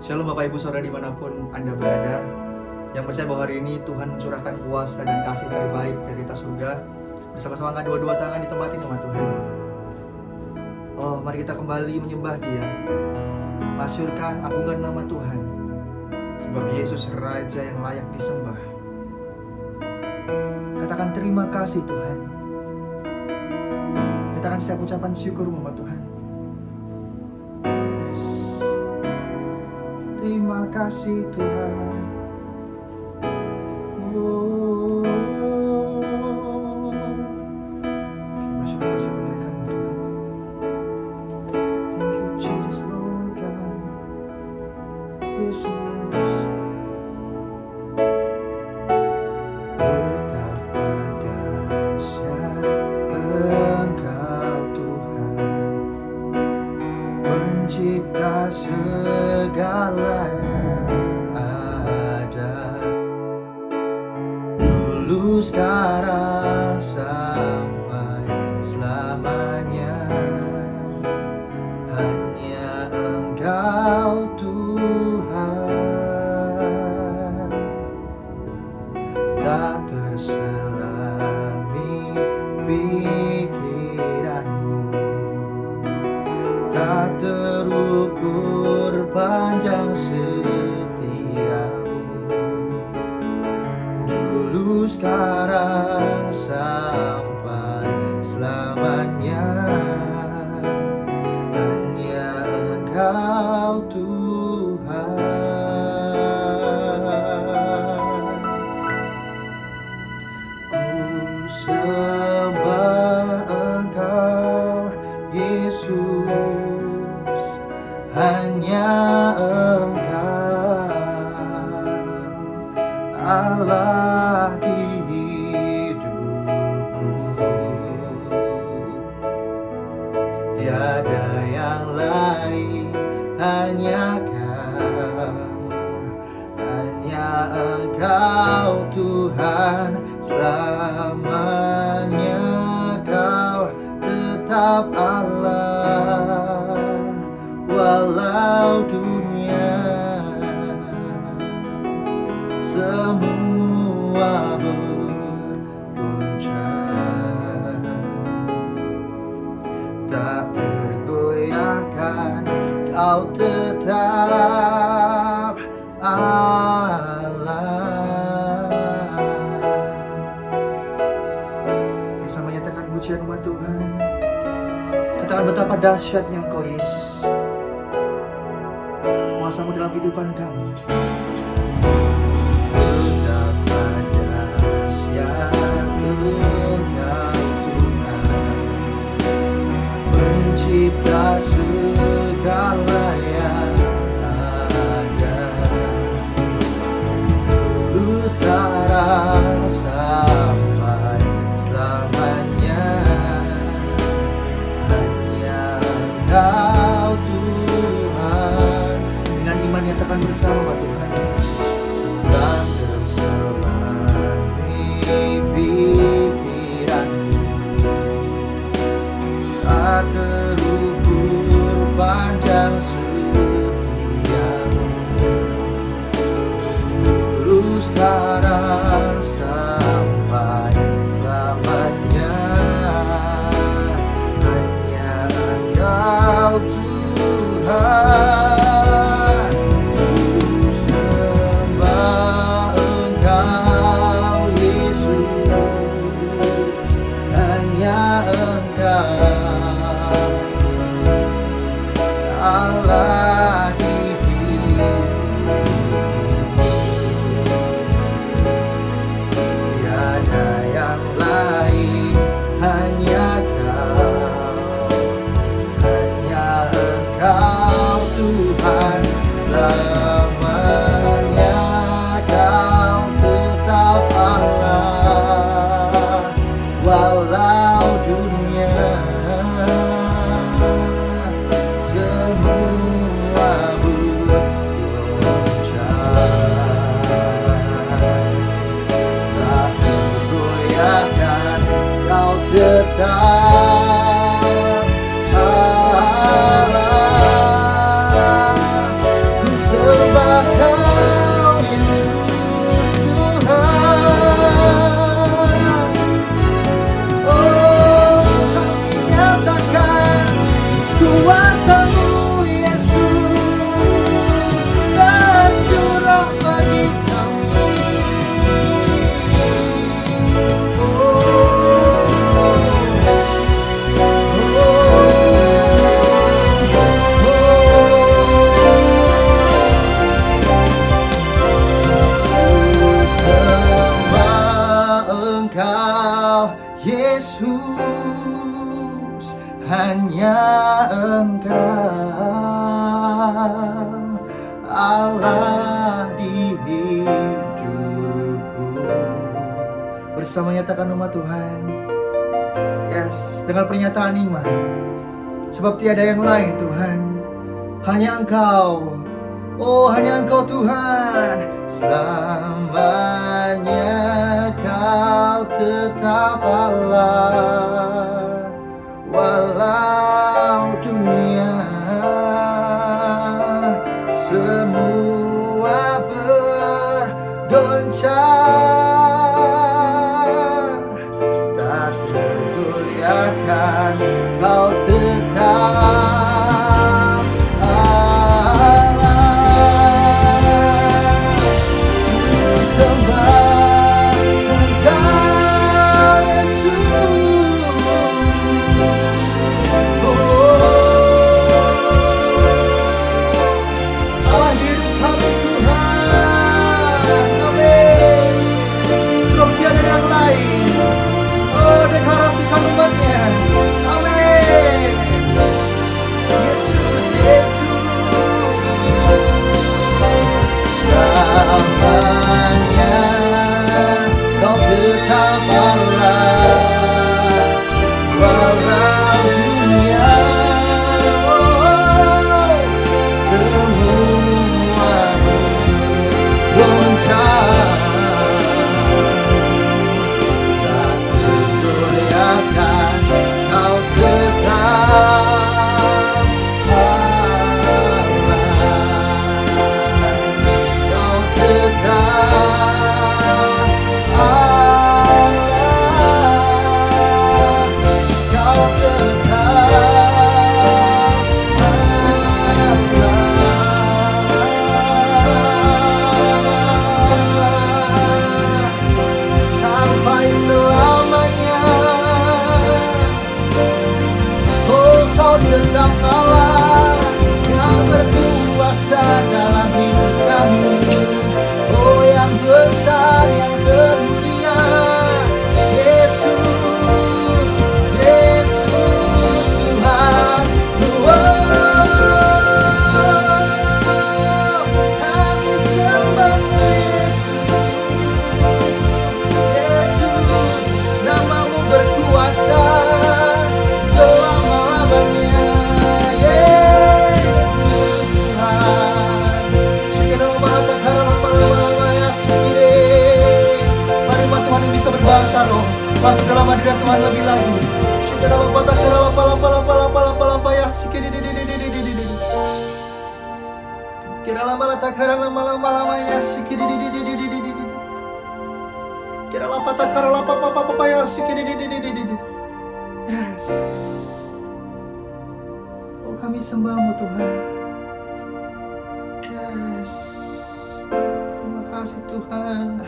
Shalom Bapak Ibu Saudara dimanapun Anda berada, yang percaya bahwa hari ini Tuhan mencurahkan kuasa dan kasih terbaik dari atas surga. Bersama-sama angkat dua-dua tangan di tempat ini, Tuhan. Oh, mari kita kembali menyembah Dia, masyurkan agungan nama Tuhan, sebab Yesus Raja yang layak disembah. Katakan terima kasih Tuhan. Katakan setiap ucapan syukur sama Tuhan. Yes. Terima kasih Tuhan. Oh. Bersyukur atas kebaikan-Mu Tuhan. Thank you Jesus Lord God. Yesus. Betapa dahsyat Engkau Tuhan, pencipta segala yang ada, dulu sekarang sampai selamanya. Hanya Engkau Tuhan, tak terselami pikiran-Mu, tak terukur panjang setia-Mu, dulu sekarang sampai selamanya. Hanya Engkau Tuhan. Ku sembah Engkau Yesus, hanya Engkau Allah di hidupku, tiada yang lain, hanya Kau, hanya Engkau Tuhan. Selamanya Kau tetap Allah, walau dunia semua bergoncang, tak tergoyahkan, Kau tetap Allah. Bersama nyatakan pujian umat Tuhan, katakan betapa dahsyatnya Engkau Yesus, kuasa-Mu dalam kehidupan kami. Betapa dahsyat Engkau Tuhan, pencipta segala yang ada, dulu sekarang sampai selamanya. Hanya Engkau Tuhan. Dengan iman nyatakan bersama Tuhan, tak terselami pikiran-Mu, tak terukur panjang setia-Mu, dulu sekarang sampai selamanya. Hanya Engkau Tuhan. Ku sembah Engkau Yesus, hanya Engkau Allah di hidupku, tiada yang lain, hanya Kau, hanya Engkau Tuhan. Selamanya Kau tetap Allah, walau dunia semua bergoncang, tak tergoyahkan, Kau tetap Allah. Ku Allah di hidupku. Bersama nyatakan nama Tuhan. Yes, dengan pernyataan iman. Sebab tiada yang lain Tuhan, hanya Engkau. Oh, hanya Engkau Tuhan. Selamanya Kau tetap Allah. Walau dunia semua bergoncang, tak tergoyahkan Kau tetap Allah. Sembah Engkau Yesus. Allah hidup kami Tuhan. Amin. Sebab tiada yang lain. Oh, deklarasikan umatnya. Amin. Yesus, Yesus. Selamanya Kau tetap Allah. Walau dunia semua bergoncang, tak tergoyahkan Kau tetap Allah. Kau tetap Allah. Kau sampai selamanya. Oh, Kau tetap Allah yang berkuasa dalam hidup kami. Oh, yang besar, yang termulia. Yesus, Yesus Tuhan. Kami sembah-Mu Yesus, namamu berkuasa selama-lamanya. Yesus Tuhan. Mari umat Tuhan yang bisa berbahasa roh masuk dalam hadirat Tuhan lebih lagi. Kira lama lata karena lama-lama ya sikit. Kira lapa tak kara lapa papa ya sikit. Yes. Oh, kami sembah-Mu Tuhan. Yes. Terima kasih Tuhan.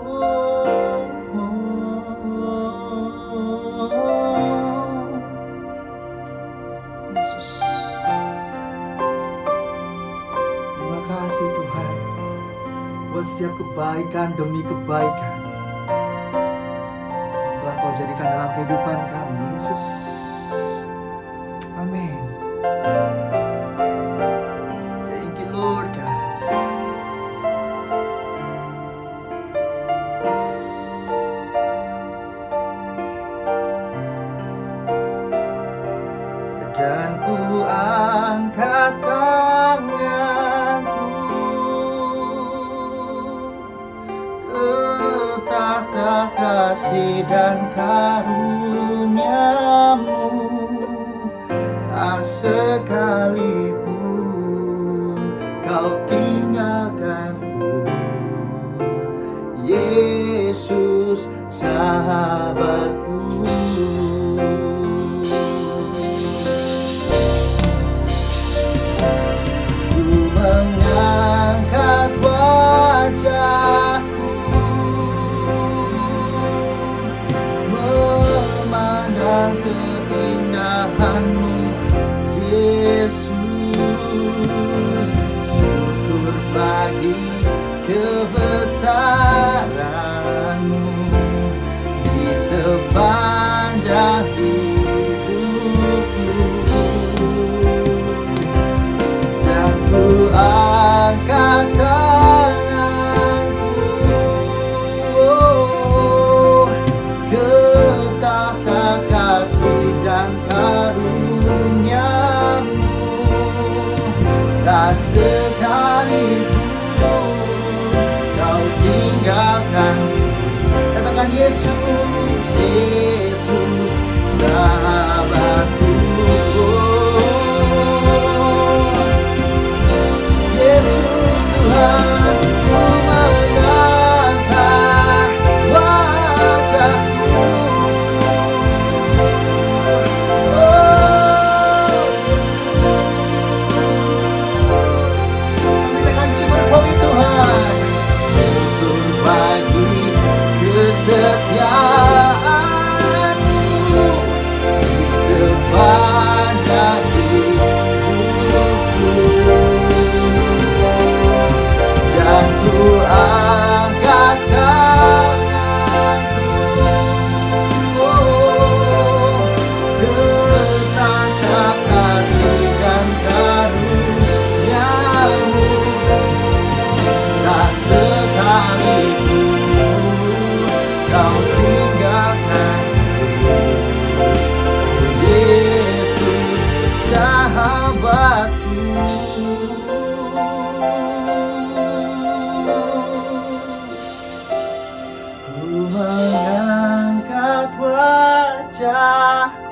Oh. Yesus. Terima kasih Tuhan buat setiap kebaikan demi kebaikan yang telah Kau jadikan dalam kehidupan kami, Yesus. Amin. Thank you Lord God. Yes. Dan ku angkat tanganku ke tata kasih dan karunia-Mu, tak sekalipun Kau tinggalkanku. Yesus sahabatku. Mengangkat wajahku, memandang keindahan-Mu, Yesus. Syukur bagi kebesaran-Mu di sepanjang hidupku. Dan ku Tak sekalipun kau tinggalkan. Katakan Yesus, Yesus sahabatku. Yesus Tuhan, ku mengangkat wajahku. Berikan syukur bagi Tuhan, syukur bagi kesetiaan-Mu di sepanjang hidupku. Dan ku angkat tanganku, kesatap kasih dan karunia-Mu. Tak sekalipun kau tinggalkan Yesus sahabatku. Ku mengangkat wajahku.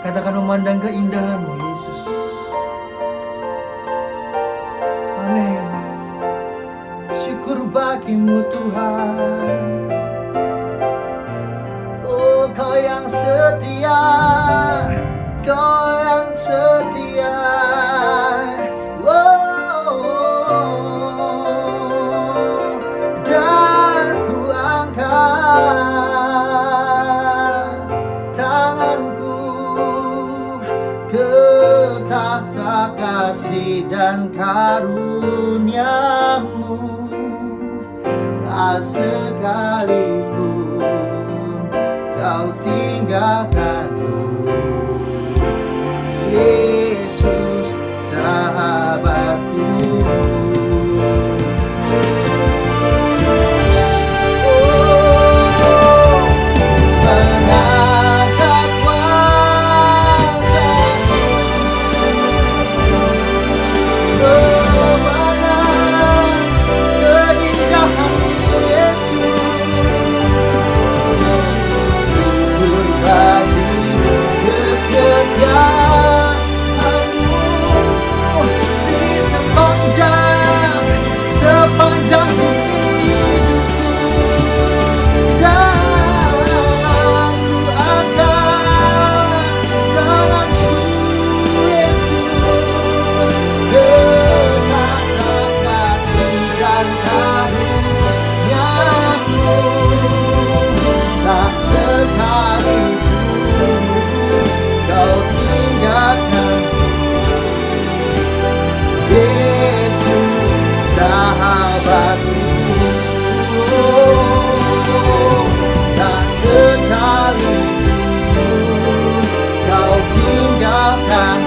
Katakan memandang keindahan-Mu Yesus. Amin. Syukur bagi-Mu Tuhan. Oh, Kau yang setia, Kau yang setia. Oh, dan ku angkat tanganku ke tahta kasih dan karunia-Mu. Tak sekalipun kau tinggalkanku, Yesus sahabatku. Mengangkat wajahku, memandang keindahan-Mu Yesus. Syukur bagi kesetiaan-Mu di sepanjang hidupku. Dan ku angkat tanganku Yesus, ke tahta kasih dan karunia-Mu. Tak sekalipun kau tinggalkan Yesus sahabatku. Tak sekalipun kau tinggalkan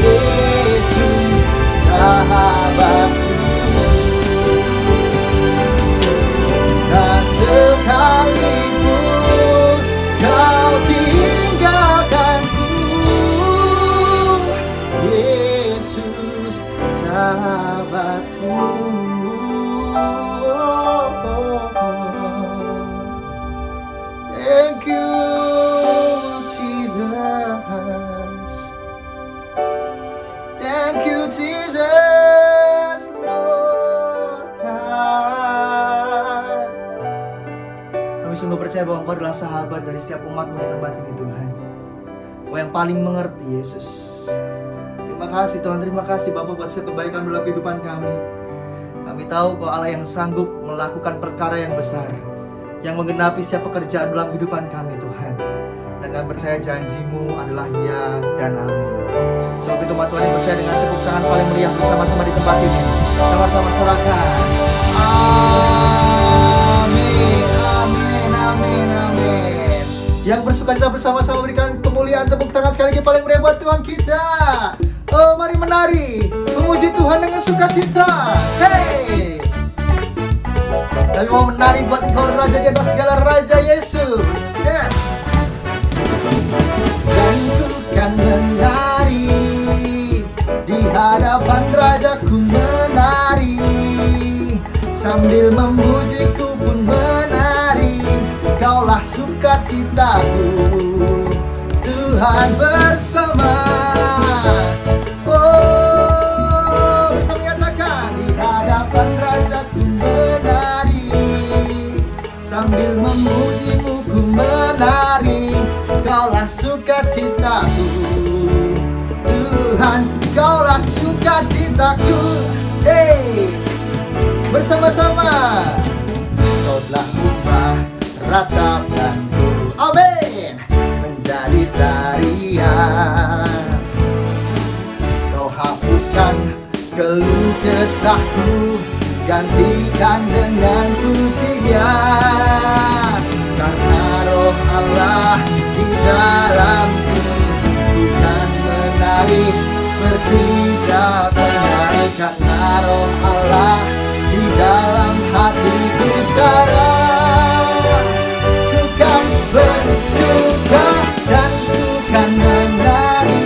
Yesus sahabatku. Tak sekalipun kau tinggalkanku, Yesus sahabatku. Thank you, Jesus. Thank you, Jesus, Lord God. Kami sungguh percaya bahwa Engkau adalah sahabat dari setiap umat-Mu di tempat ini Tuhan. Kau yang paling mengerti Yesus. Terima kasih Tuhan, terima kasih Bapa buat setiap kebaikan dalam kehidupan kami. Kami tahu Kau Allah yang sanggup melakukan perkara yang besar, yang menggenapi setiap pekerjaan dalam kehidupan kami Tuhan. Dan kami percaya janji-Mu adalah ya dan amin. Sebab itu umat Tuhan yang percaya dengan tepuk tangan paling meriah bersama-sama di tempat ini. Sama-sama sorakan. Amin, amin, amin, amin. Yang bersuka cita bersama-sama berikan kemuliaan tepuk tangan sekali lagi paling meriah buat Tuhan kita. Oh, mari menari, memuji Tuhan dengan sukacita. Hey, kami mau menari buat Engkau Raja di atas segala raja Yesus. Yes. Dan ku kan menari sukacitaku. Tuhan bersama. Oh, bersama nyatakan di hadapan Rajaku menari, sambil memujimu ku menari. Kaulah sukacitaku, Tuhan, Kaulah sukacitaku. Hey, bersama-sama. Kau telah ubah ratapanku, amin, menjadi tarian. Kau hapuskan keluh kesahku, gantikan dengan pujian. Karena Roh Allah di dalamku, bukan menari seperti penari. Karena Roh Allah di dalam hatiku sekarang, ku kan bersuka dan ku kan menari.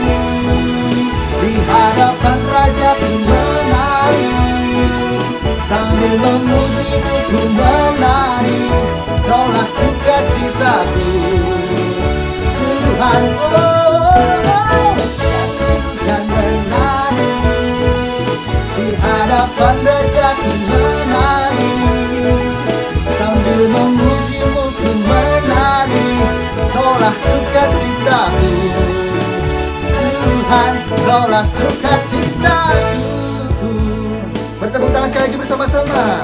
Di hadapan Rajaku menari, sambil memujimu ku menari. Kaulah sukacitaku, Tuhan. Oh, dan menari di hadapan Rajaku menari, sambil memujimu ku menari. Kaulah sukacitaku, Tuhan, Kaulah sukacitaku. Bertepuk tangan sekali lagi bersama-sama.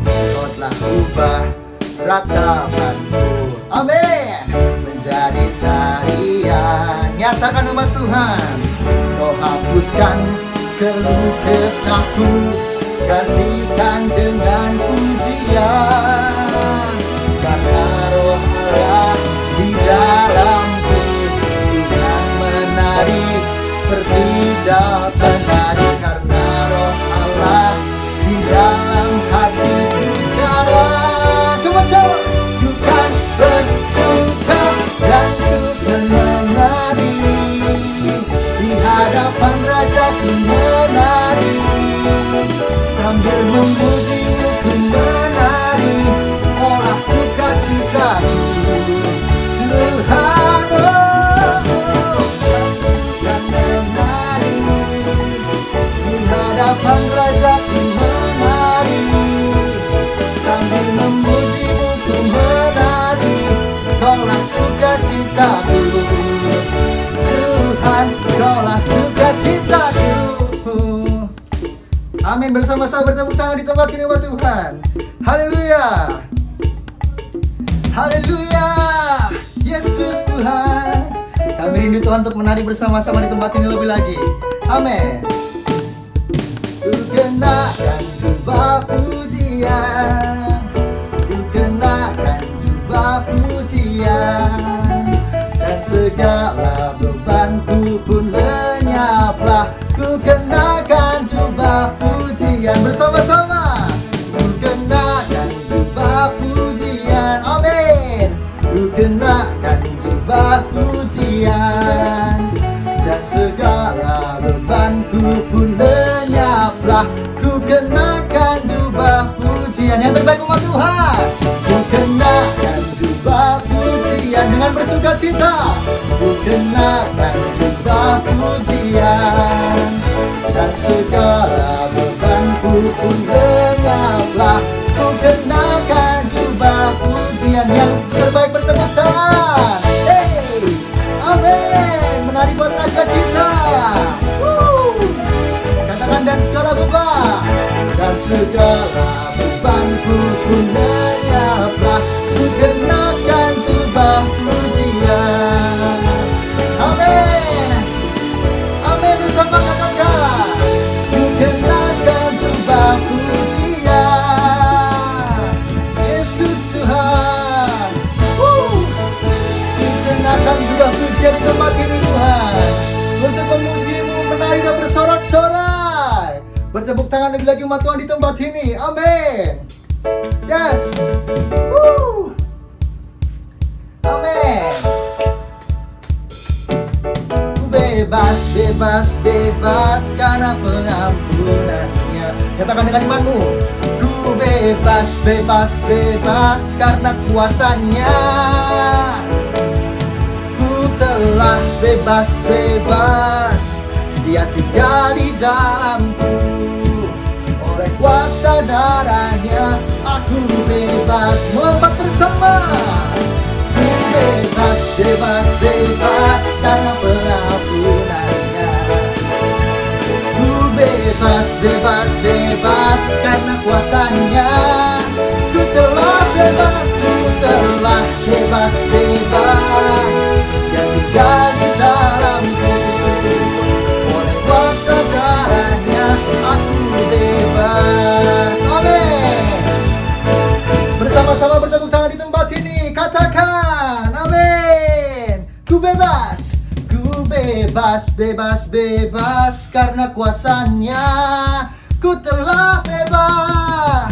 Kau telah ubah ratapanku, amin, menjadi tarian. Nyatakan nama Tuhan. Kau hapuskan keluh kesahku, gantikan dengan pujian. Karena Roh Allah di dalamku, bukan menari seperti penari. Karena Roh Allah di dalam hatiku sekarang, ku kan bersuka dan ku kan menari. Di hadapan Rajaku menari, sambil memujimu ku menari. Kaulah sukacitaku, Tuhan. Oh, dan menari di hadapan Rajaku menari, sambil memujimu ku menari. Kaulah sukacitaku, Tuhan, Kaulah sukacitaku. Amin. Bersama-sama bertepuk tangan di tempat ini buat Tuhan. Haleluya, haleluya. Yesus Tuhan, kami rindu Tuhan untuk menari bersama-sama di tempat ini lebih lagi. Amin. Ku kenakan jubah pujian, ku kenakan jubah pujian, dan segala bebanku pun lenyaplah. Ku kenakan jubah pujian. Bersama-sama. Ku kenakan jubah pujian, amin. Ku kenakan jubah pujian, dan segala bebanku pun lenyaplah. Ku kenakan jubah pujian. Yang terbaik umat Tuhan. Ku kenakan jubah pujian dengan bersuka cita. Ku kenakan jubah pujian, dan segala bebanku pun lenyaplah. Ku kenakan jubah pujian. Yang terbaik bertepuk tangan. Hey, amin. Menari buat Raja kita. Katakan dan segala beban, dan segala bebanku pun lenyaplah. Ku kenakan jubah pujian. Amin, amin. Bersama katakan, ku kenakan jubah pujian. Yesus Tuhan, ku kenakan jubah pujian di tempat ini Tuhan, untuk memujimu, menari dan bersorak-sorai. Bertepuk tangan lagi umat Tuhan di tempat ini. Amin. Yes. Amin. Ku bebas, bebas, bebas karena pengampunannya. Katakan dengan imanmu. Ku bebas, bebas, bebas karena kuasanya. Ku telah bebas, bebas, Dia tinggal di dalamku. Oleh kuasa darahnya aku bebas. Melompat bersama. Ku bebas, bebas, bebas karena pengampunannya. Ku bebas, bebas, bebas karena kuasanya. Ku telah bebas, ku telah bebas, bebas. Dia tinggal di dalamku. Oleh kuasa darahnya aku bebas. Amin. Bersama-sama bertepuk tangan di tempat ini. Katakan amin. Ku bebas. Ku bebas, bebas, bebas karena kuasanya. Ku telah bebas.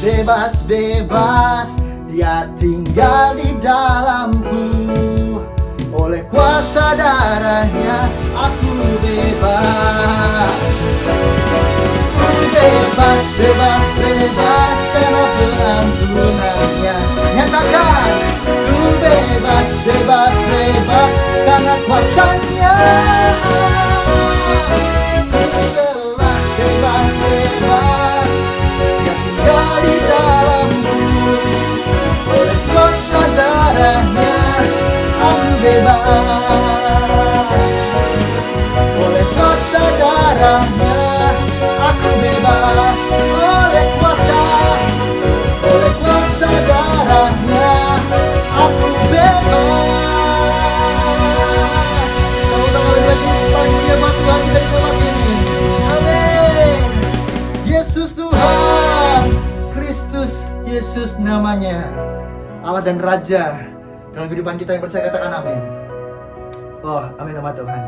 Bebas, bebas. Dia tinggal di dalamku. Oleh kuasa darahnya aku bebas. Ku bebas, bebas, bebas karena pengampunannya. Nyatakan, ku bebas, bebas, bebas karena kuasanya. Ku telah bebas, bebas, Dia tinggal di dalamku. Oleh kuasa darahnya aku bebas. Oleh kuasa darahnya aku bebas. Oleh kuasa darahnya aku bebas. Sama-sama lagi panggil buat Tuhan kita di tempat ini. Amin. Yesus Tuhan, Kristus Yesus namanya, Allah dan Raja dalam kehidupan kita yang percaya, katakan amin. Oh, amin nama Tuhan.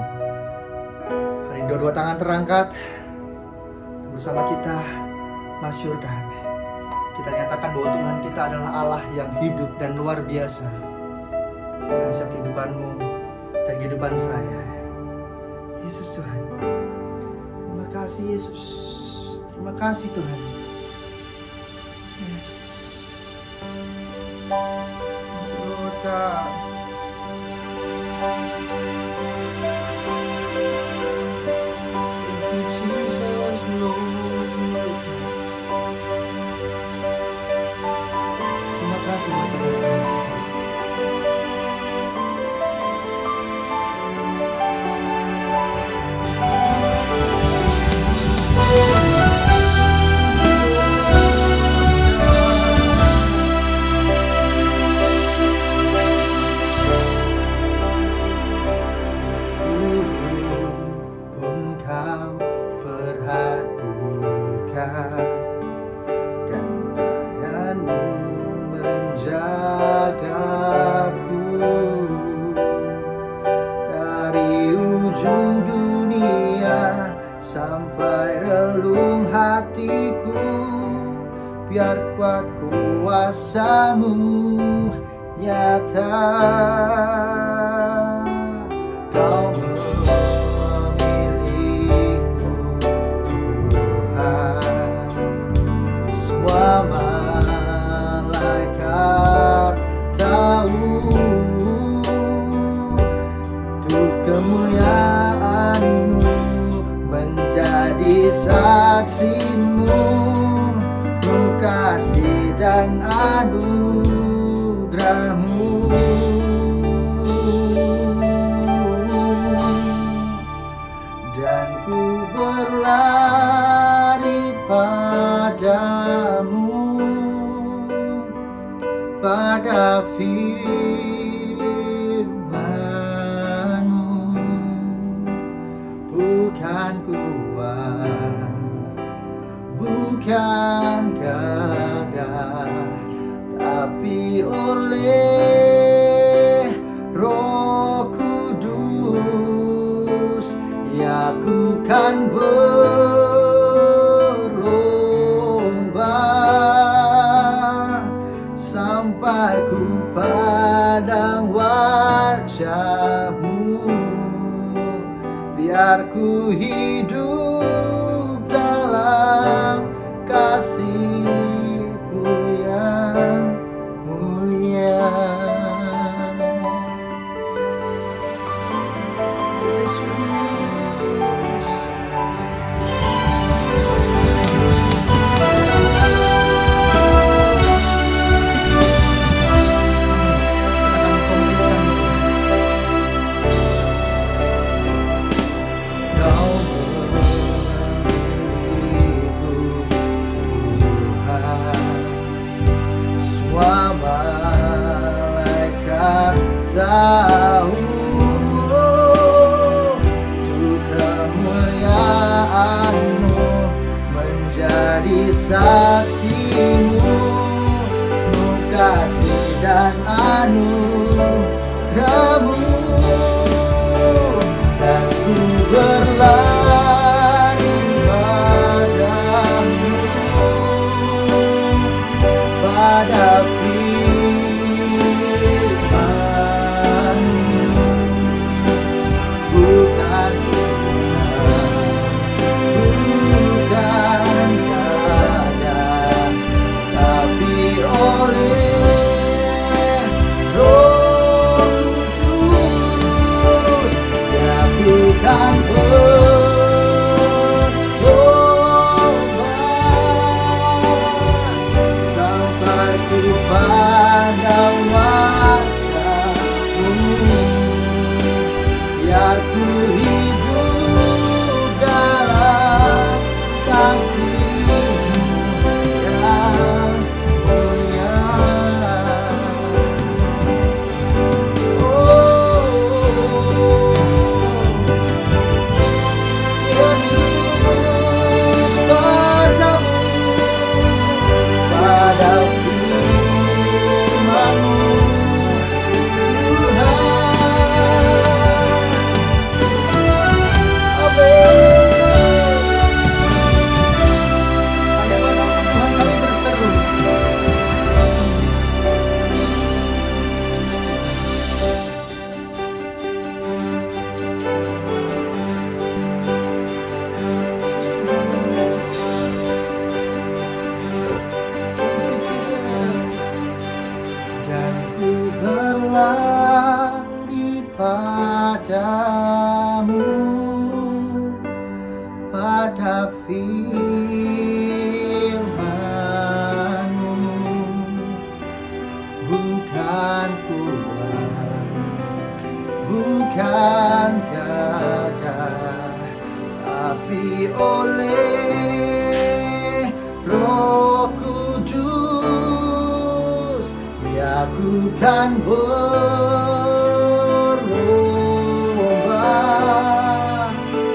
Hari ini dua tangan terangkat, bersama kita masyurkan. Kita nyatakan bahwa Tuhan kita adalah Allah yang hidup dan luar biasa dalam setiap kehidupanmu dan kehidupan saya. Yesus Tuhan, terima kasih Yesus. Terima kasih Tuhan. Yes. Lord God. Thank you Jesus, Lord. Terima kasih Tuhan. Sampai relung hatiku, biar kuat kuasa-Mu nyata. Kau memilihku Tuhan, semua malaikat tahu untuk kemuliaan-Mu menjadi saksi-Mu, ku kasih dan anugerah-Mu. Dan ku berlari padamu, pada firman-Mu. Bukan kuat, bukan gagah, tapi oleh Roh Kudus, ya ku kan berlomba sampai ku pandang wajah-Mu. Biar ku hidup dalam kasih-Mu. kan bertobat sampai ku pandang wajah-Mu. Biar ku hidup dalam kasih-Mu yang mulia. Yesus, padamu, pada firman-Mu, Tuhan. Dan ku berlari padamu, pada firman-Mu, bukan kuat, bukan gagah, tapi oleh Roh Kudus, ya ku kan berubah.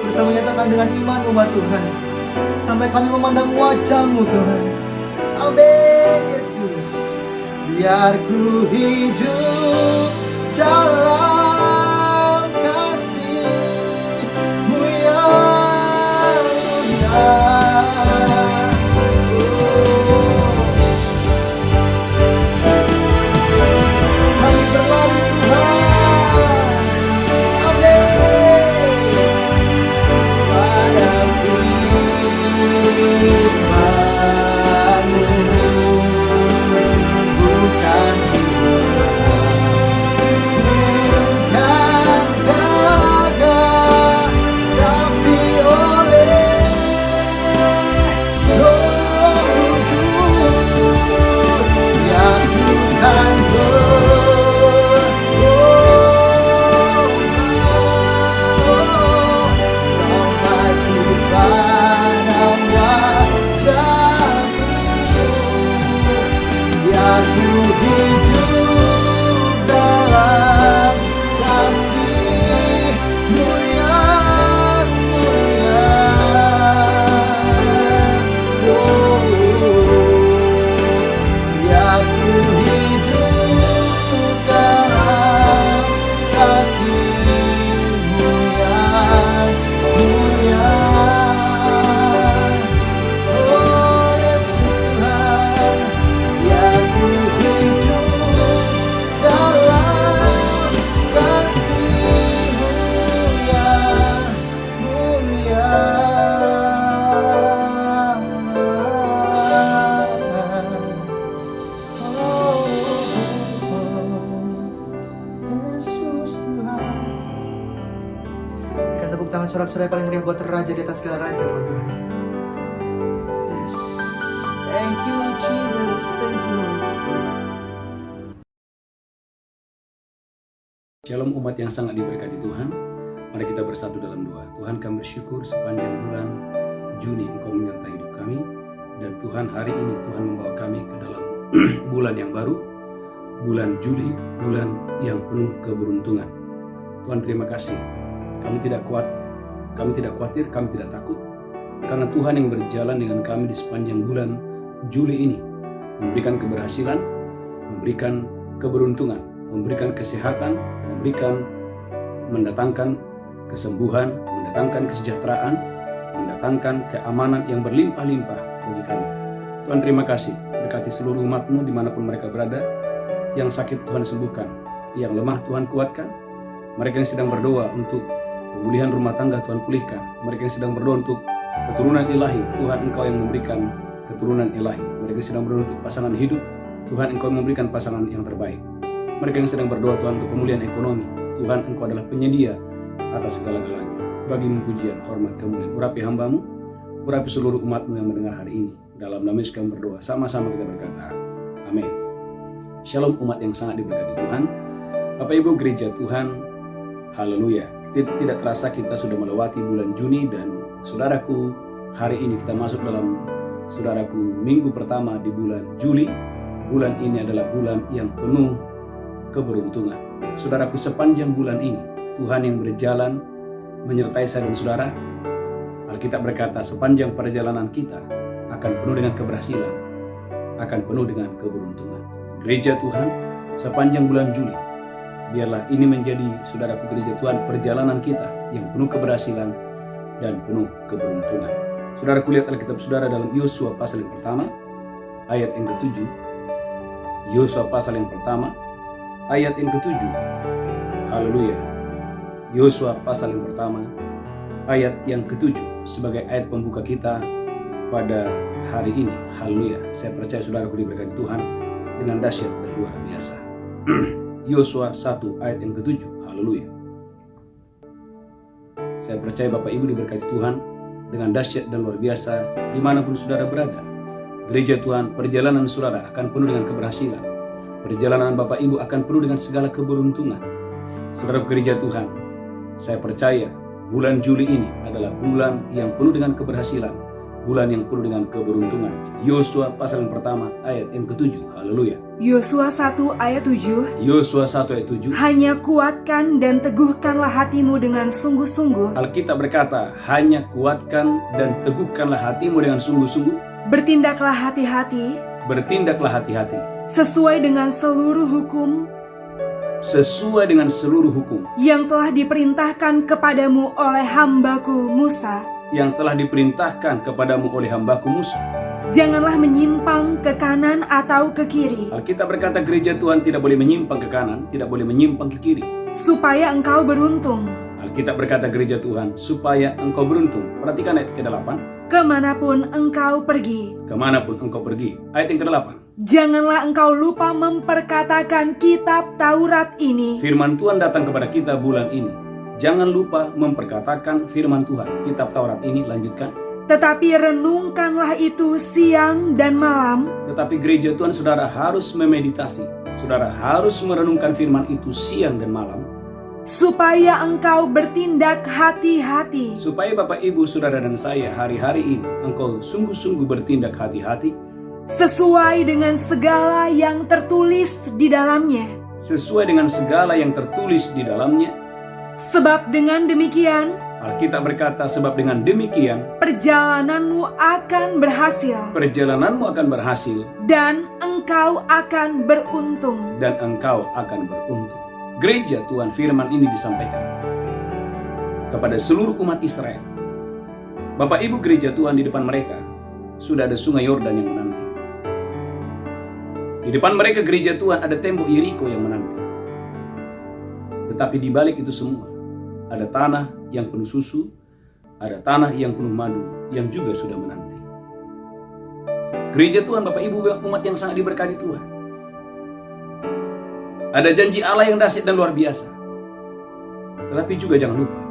Bersama nyatakan dengan iman umat Tuhan, sampai kami memandang wajah-Mu Tuhan. Amin Yesus. Biar ku hidup dalam kasih-Mu yang mulia. Kami berlari Tuhan, amin, pada firman-Mu, bukan gagah, tapi oleh Roh Kudus, yang bukan sampai ku pandang wajah-Mu, biar ku hidup dalam kasih-Mu yang mulia. Biar ku hidup dalam kasih-Mu yang mulia. Oh Yesus Tuhan, biar ku hidup dalam kasih-Mu yang mulia. Oh, Yesus Tuhan. Berikan tepuk tangan sorak-sorai paling meriah buat Raja di atas segala raja, buat Tuhan. Yes. Thank you Jesus, thank you Lord. Shalom umat yang sangat diberkati Tuhan. Mari kita bersatu dalam doa. Tuhan, kami bersyukur sepanjang bulan Juni Engkau menyertai hidup kami. Dan Tuhan, hari ini Tuhan membawa kami ke dalam bulan yang baru, bulan Juli, bulan yang penuh keberuntungan. Tuhan, terima kasih. Kami tidak khawatir, kami tidak takut. Karena Tuhan yang berjalan dengan kami di sepanjang bulan Juli ini, memberikan keberhasilan, memberikan keberuntungan, memberikan kesehatan, mendatangkan kesembuhan, mendatangkan kesejahteraan, mendatangkan keamanan yang berlimpah-limpah bagi kami. Tuhan, terima kasih. Berkati seluruh umat-Mu dimanapun mereka berada. Yang sakit Tuhan sembuhkan, yang lemah Tuhan kuatkan. Mereka yang sedang berdoa untuk pemulihan rumah tangga Tuhan pulihkan. Mereka yang sedang berdoa untuk keturunan ilahi, Tuhan Engkau yang memberikan keturunan ilahi. Mereka yang sedang berdoa untuk pasangan hidup, Tuhan Engkau memberikan pasangan yang terbaik. Mereka yang sedang berdoa Tuhan untuk pemulihan ekonomi, Tuhan Engkau adalah penyedia atas segala-galanya. bagi pujian, hormat, kemuliaan. Urapi hamba-Mu, urapi seluruh umat-Mu yang mendengar hari ini. Dalam nama Yesus kami berdoa, sama-sama kita berkata, amin. Shalom umat yang sangat diberkati Tuhan. Bapak Ibu gereja Tuhan, haleluya. Tidak terasa kita sudah melewati bulan Juni, dan saudaraku, hari ini kita masuk dalam, saudaraku, minggu pertama di bulan Juli. Bulan ini adalah bulan yang penuh keberuntungan. Saudaraku, sepanjang bulan ini Tuhan yang berjalan menyertai saya dan saudara. Alkitab berkata sepanjang perjalanan kita akan penuh dengan keberhasilan, akan penuh dengan keberuntungan. Gereja Tuhan, sepanjang bulan Juli, biarlah ini menjadi, saudaraku gereja Tuhan, perjalanan kita yang penuh keberhasilan dan penuh keberuntungan. Saudaraku, lihat Alkitab saudara dalam Yosua pasal yang pertama, ayat yang ke-7. Yosua pasal yang pertama, ayat yang ke-7. Haleluya. Yosua pasal yang pertama, ayat yang ke-7 sebagai ayat pembuka kita pada hari ini. Haleluya. Saya percaya saudaraku diberkati Tuhan dengan dahsyat dan luar biasa. Yosua 1 ayat yang ke-7. Haleluya. Saya percaya Bapak Ibu diberkati Tuhan dengan dahsyat dan luar biasa dimanapun saudara berada. Gereja Tuhan, perjalanan saudara akan penuh dengan keberhasilan. Perjalanan Bapak Ibu akan penuh dengan segala keberuntungan. Saudara gereja Tuhan, saya percaya bulan Juli ini adalah bulan yang penuh dengan keberhasilan, bulan yang penuh dengan keberuntungan. Yosua pasal yang pertama ayat yang ke-7. Haleluya. Yosua 1 ayat 7. Yosua 1 ayat 7. Hanya kuatkan dan teguhkanlah hatimu dengan sungguh-sungguh. Alkitab berkata, hanya kuatkan dan teguhkanlah hatimu dengan sungguh-sungguh. Bertindaklah hati-hati. Bertindaklah hati-hati. Sesuai dengan seluruh hukum. Sesuai dengan seluruh hukum. Yang telah diperintahkan kepadamu oleh hambaku Musa. Yang telah diperintahkan kepadamu oleh hambaku Musa. Janganlah menyimpang ke kanan atau ke kiri. Alkitab berkata gereja Tuhan tidak boleh menyimpang ke kanan, tidak boleh menyimpang ke kiri. Supaya engkau beruntung. Alkitab berkata gereja Tuhan, supaya engkau beruntung. Perhatikan ayat ke-8. Kemanapun engkau pergi. Kemanapun engkau pergi. Ayat yang ke-8. Janganlah engkau lupa memperkatakan kitab Taurat ini. Firman Tuhan datang kepada kita bulan ini. Jangan lupa memperkatakan firman Tuhan, kitab Taurat ini. Lanjutkan. Tetapi renungkanlah itu siang dan malam. Tetapi gereja Tuhan, saudara harus memeditasi. Saudara harus merenungkan firman itu siang dan malam. Supaya engkau bertindak hati-hati. Supaya Bapak Ibu saudara dan saya hari-hari ini engkau sungguh-sungguh bertindak hati-hati. Sesuai dengan segala yang tertulis di dalamnya. Sesuai dengan segala yang tertulis di dalamnya. Sebab dengan demikian, Alkitab berkata sebab dengan demikian, perjalananmu akan berhasil. Perjalananmu akan berhasil. Dan engkau akan beruntung. Dan engkau akan beruntung. Gereja Tuhan, firman ini disampaikan kepada seluruh umat Israel. Bapak Ibu gereja Tuhan, di depan mereka sudah ada sungai Yordan yang menanti. Di depan mereka gereja Tuhan ada tembok Yeriko yang menanti. Tetapi di balik itu semua ada tanah yang penuh susu, ada tanah yang penuh madu yang juga sudah menanti. Gereja Tuhan, Bapak Ibu umat yang sangat diberkati Tuhan. Ada janji Allah yang dahsyat dan luar biasa. Tetapi juga jangan lupa,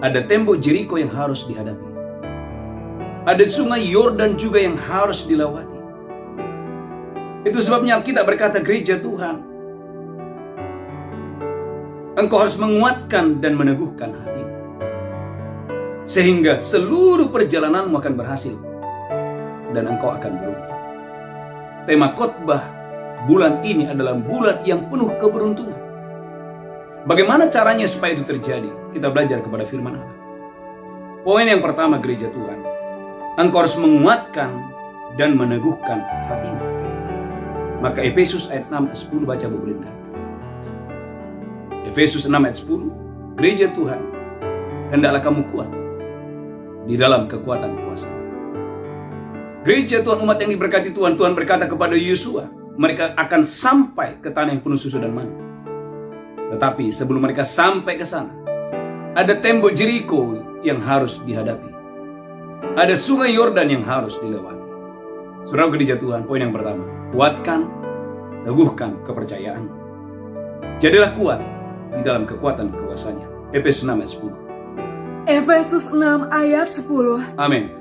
ada tembok Yeriko yang harus dihadapi. Ada sungai Yordan juga yang harus dilewati. Itu sebabnya Alkitab berkata gereja Tuhan, engkau harus menguatkan dan meneguhkan hatimu. Sehingga seluruh perjalananmu akan berhasil. Dan engkau akan beruntung. Tema khotbah bulan ini adalah bulan yang penuh keberuntungan. Bagaimana caranya supaya itu terjadi? Kita belajar kepada firman Allah. Poin yang pertama gereja Tuhan, engkau harus menguatkan dan meneguhkan hatimu. Maka Efesus ayat 6 ayat 10 baca Bu Belinda. Efesus 6 ayat 10, gereja Tuhan, hendaklah kamu kuat di dalam kekuatan kuasa. Gereja Tuhan, umat yang diberkati Tuhan, Tuhan berkata kepada Yosua, mereka akan sampai ke tanah yang penuh susu dan madu. Tetapi sebelum mereka sampai ke sana, ada tembok Yeriko yang harus dihadapi. Ada sungai Yordan yang harus dilewati. Saudara gereja Tuhan, poin yang pertama, kuatkan, teguhkan kepercayaanmu. Jadilah kuat di dalam kekuatan kuasanya. Efesus 6 ayat 10. Efesus 6 ayat 10. Amin.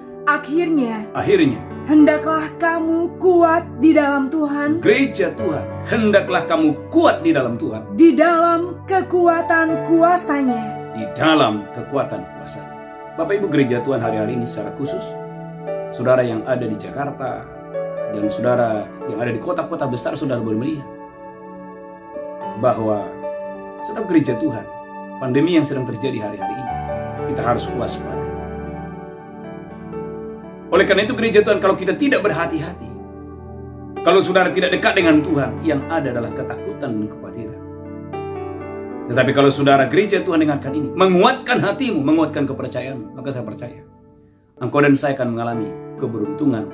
Akhirnya, Hendaklah kamu kuat di dalam Tuhan, gereja Tuhan, hendaklah kamu kuat di dalam Tuhan, di dalam kekuatan kuasa-Nya. di dalam kekuatan kuasa. Bapak Ibu gereja Tuhan, hari-hari ini secara khusus, saudara yang ada di Jakarta dan saudara yang ada di kota-kota besar, saudara boleh melihat bahwa saudara gereja Tuhan, pandemi yang sedang terjadi hari-hari ini, kita harus waspada. Oleh karena itu gereja Tuhan, kalau kita tidak berhati-hati, kalau saudara tidak dekat dengan Tuhan, yang ada adalah ketakutan dan kekhawatiran. Tetapi kalau saudara gereja Tuhan dengarkan ini, menguatkan hatimu, menguatkan kepercayaanmu, maka saya percaya engkau dan saya akan mengalami keberuntungan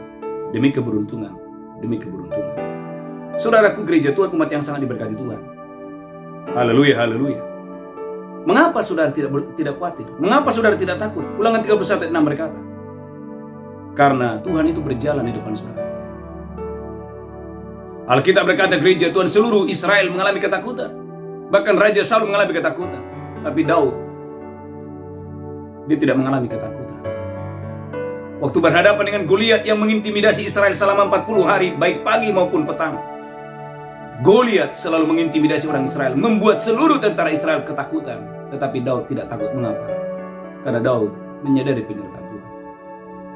demi keberuntungan demi keberuntungan. Saudaraku gereja Tuhan, umat yang sangat diberkati Tuhan. Haleluya, haleluya. Mengapa saudara tidak khawatir? Mengapa saudara tidak takut? Ulangan 31 ayat 6 berkata, karena Tuhan itu berjalan di depan saudara. Alkitab berkata gereja Tuhan, seluruh Israel mengalami ketakutan. Bahkan Raja Saul mengalami ketakutan. Tapi Daud, dia tidak mengalami ketakutan. Waktu berhadapan dengan Goliat yang mengintimidasi Israel selama 40 hari, baik pagi maupun petang, Goliat selalu mengintimidasi orang Israel, membuat seluruh tentara Israel ketakutan. Tetapi Daud tidak takut. Mengapa? Karena Daud menyadari penyertaan Tuhan.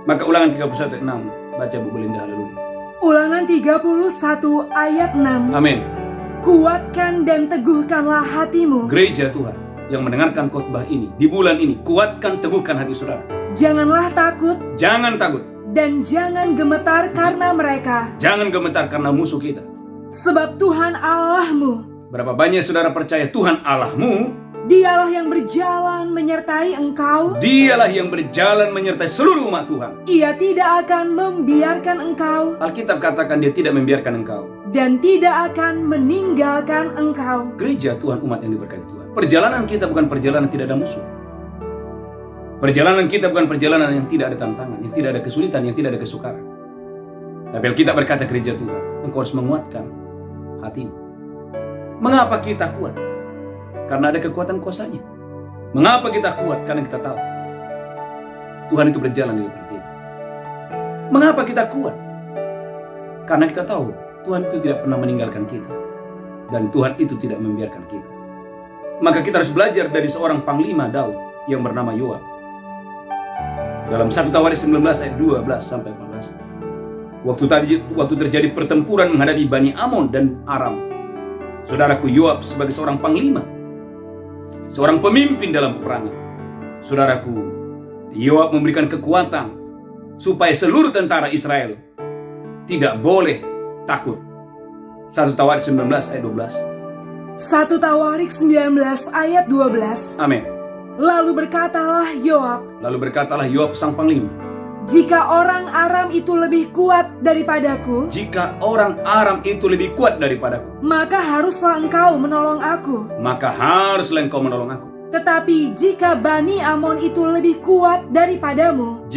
Maka ulangan 31 ayat 6, baca Bu Belinda, haleluya. Ulangan 31 ayat 6. Amin. Kuatkan dan teguhkanlah hatimu. Gereja Tuhan yang mendengarkan khotbah ini di bulan ini, kuatkan, teguhkan hati saudara. Janganlah takut. Jangan takut. Dan jangan gemetar karena mereka. Jangan gemetar karena musuh kita. Sebab Tuhan Allahmu. Berapa banyak saudara percaya Tuhan Allahmu? Dialah yang berjalan menyertai engkau. Dialah yang berjalan menyertai seluruh umat Tuhan. Ia tidak akan membiarkan engkau. Alkitab katakan dia tidak membiarkan engkau. Dan tidak akan meninggalkan engkau. Gereja Tuhan, umat yang diberkati Tuhan. Perjalanan kita bukan perjalanan tidak ada musuh. Perjalanan kita bukan perjalanan yang tidak ada tantangan, yang tidak ada kesulitan, yang tidak ada kesukaran. Tapi Alkitab berkata gereja Tuhan, engkau harus menguatkan hatimu. Mengapa kita kuat? Karena ada kekuatan kuasanya. Mengapa kita kuat? Karena kita tahu Tuhan itu berjalan di depan kita. Mengapa kita kuat? Karena kita tahu Tuhan itu tidak pernah meninggalkan kita. Dan Tuhan itu tidak membiarkan kita. Maka kita harus belajar dari seorang panglima Daud yang bernama Yoab. Dalam 1 Tawarik 19 ayat 12 sampai 14. Waktu terjadi pertempuran menghadapi Bani Amon dan Aram, saudaraku, Yoab sebagai seorang panglima, seorang pemimpin dalam peperangan, saudaraku, Yoab memberikan kekuatan supaya seluruh tentara Israel tidak boleh takut. 1 Tawarik 19 ayat 12. 1 Tawarik 19 ayat 12. Amin. Lalu berkatalah Yoab sang panglima, Jika orang Aram itu lebih kuat daripadaku, maka haruslah engkau menolong aku. Tetapi jika Bani Amon itu lebih kuat daripadamu,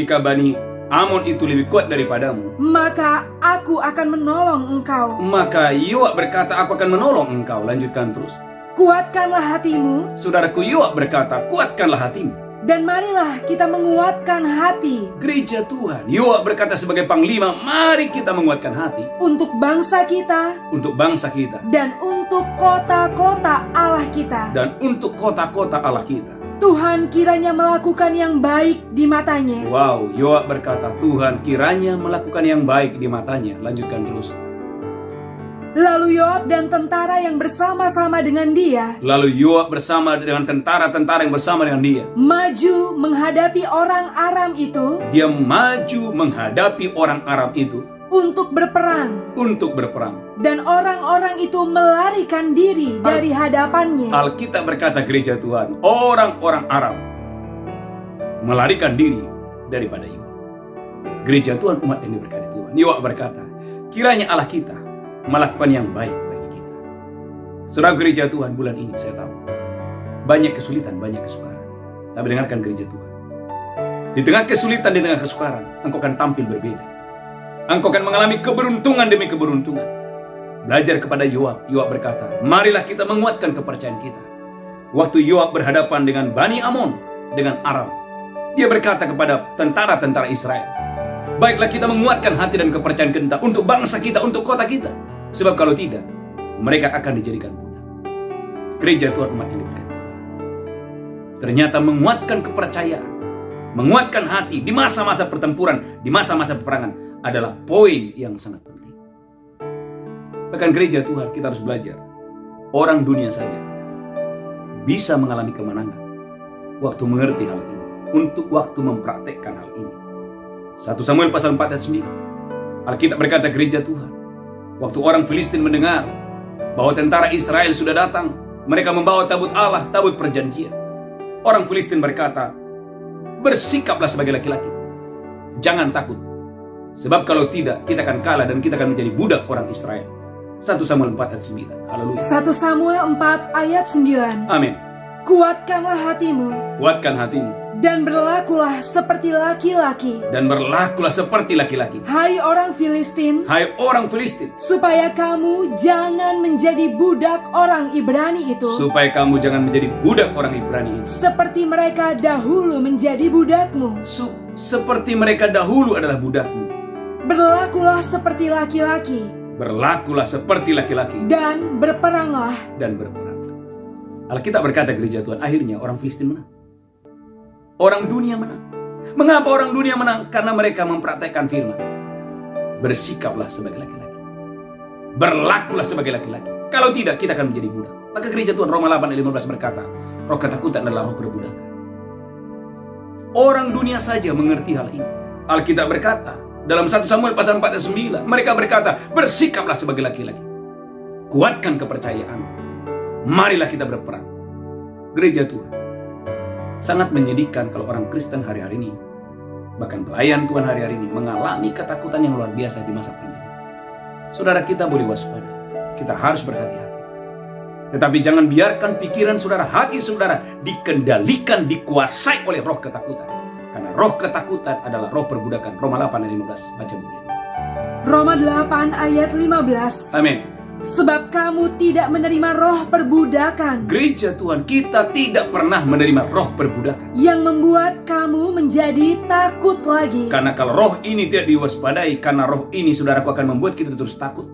maka aku akan menolong engkau. Maka Yoab berkata, aku akan menolong engkau. Lanjutkan terus. Kuatkanlah hatimu. Saudaraku, Yoab berkata, kuatkanlah hatimu. Dan marilah kita menguatkan hati. Gereja Tuhan, Yoab berkata sebagai panglima, mari kita menguatkan hati. Untuk bangsa kita. Dan untuk kota-kota Allah kita. Tuhan kiranya melakukan yang baik di matanya. Wow, Yoab berkata, Tuhan kiranya melakukan yang baik di matanya. Lanjutkan terus. Lalu Yoab dan tentara yang bersama-sama dengan dia. Tentara-tentara yang bersama dengan dia. Maju menghadapi orang Aram itu. Dia maju menghadapi orang Aram itu. Untuk berperang. Dan orang-orang itu melarikan diri dari hadapannya. Alkitab berkata gereja Tuhan, orang-orang Aram melarikan diri daripada Yoab. Gereja Tuhan, umat yang diberkati Tuhan. Yoab berkata, kiranya Allah kita melakukan yang baik bagi kita. Saudara gereja Tuhan, bulan ini saya tahu banyak kesulitan, banyak kesukaran. Tapi dengarkan gereja Tuhan, di tengah kesulitan, di tengah kesukaran, engkau akan tampil berbeda. Engkau akan mengalami keberuntungan demi keberuntungan. Belajar kepada Yoab. Yoab berkata, marilah kita menguatkan kepercayaan kita. Waktu Yoab berhadapan dengan Bani Amon, dengan Aram, Dia berkata kepada tentara-tentara Israel, baiklah kita menguatkan hati dan kepercayaan kita untuk bangsa kita, untuk kota kita. Sebab kalau tidak, mereka akan dijadikan budak. Gereja Tuhan, umat yang diberkati Tuhan, ternyata menguatkan kepercayaan, menguatkan hati di masa-masa pertempuran, di masa-masa peperangan adalah poin yang sangat penting. Bahkan gereja Tuhan, kita harus belajar. Orang dunia saja bisa mengalami kemenangan waktu mengerti hal ini, untuk waktu mempraktekkan hal ini. 1 Samuel pasal 4 ayat 9. Alkitab berkata, gereja Tuhan, waktu orang Filistin mendengar bahwa tentara Israel sudah datang, mereka membawa tabut Allah, tabut perjanjian. Orang Filistin berkata, bersikaplah sebagai laki-laki, jangan takut, sebab kalau tidak kita akan kalah dan kita akan menjadi budak orang Israel. 1 Samuel 4 ayat 9. Haleluya. 1 Samuel 4 ayat 9. Amin. Kuatkanlah hatimu Kuatkan hatimu dan berlakulah seperti laki-laki. dan berlakulah seperti laki-laki. Hai orang Filistin, Hai orang Filistin, supaya kamu jangan menjadi budak orang Ibrani itu, supaya kamu jangan menjadi budak orang Ibrani itu, seperti mereka dahulu menjadi budakmu. seperti mereka dahulu adalah budakmu. Berlakulah seperti laki-laki Berlakulah seperti laki-laki dan berperanglah. dan berperang. Alkitab berkata, gereja Tuhan, akhirnya orang Filistin menang. Orang dunia menang. Mengapa orang dunia menang? Karena mereka mempraktekkan firman. Bersikaplah sebagai laki-laki. Berlakulah sebagai laki-laki. Kalau tidak, kita akan menjadi budak. Maka gereja Tuhan, Roma 8 ayat 15 berkata, roh ketakutan adalah roh perbudakan. Orang dunia saja mengerti hal ini. Alkitab berkata, dalam 1 Samuel pasal 4 ayat 9, mereka berkata, bersikaplah sebagai laki-laki. Kuatkan kepercayaan. Marilah kita berperang. Gereja Tuhan, sangat menyedihkan kalau orang Kristen hari-hari ini, bahkan pelayan Tuhan hari-hari ini, mengalami ketakutan yang luar biasa di masa pandemi. Saudara, kita boleh waspada. Kita harus berhati-hati. Tetapi jangan biarkan pikiran saudara, hati saudara dikendalikan, dikuasai oleh roh ketakutan. Karena roh ketakutan adalah roh perbudakan. Roma 8 ayat 15. Baca buku ini. Roma 8 ayat 15. Amin. Sebab kamu tidak menerima roh perbudakan Gereja Tuhan, kita tidak pernah menerima roh perbudakan. yang membuat kamu menjadi takut lagi. Karena kalau roh ini tidak diwaspadai, karena roh ini saudaraku akan membuat kita terus takut.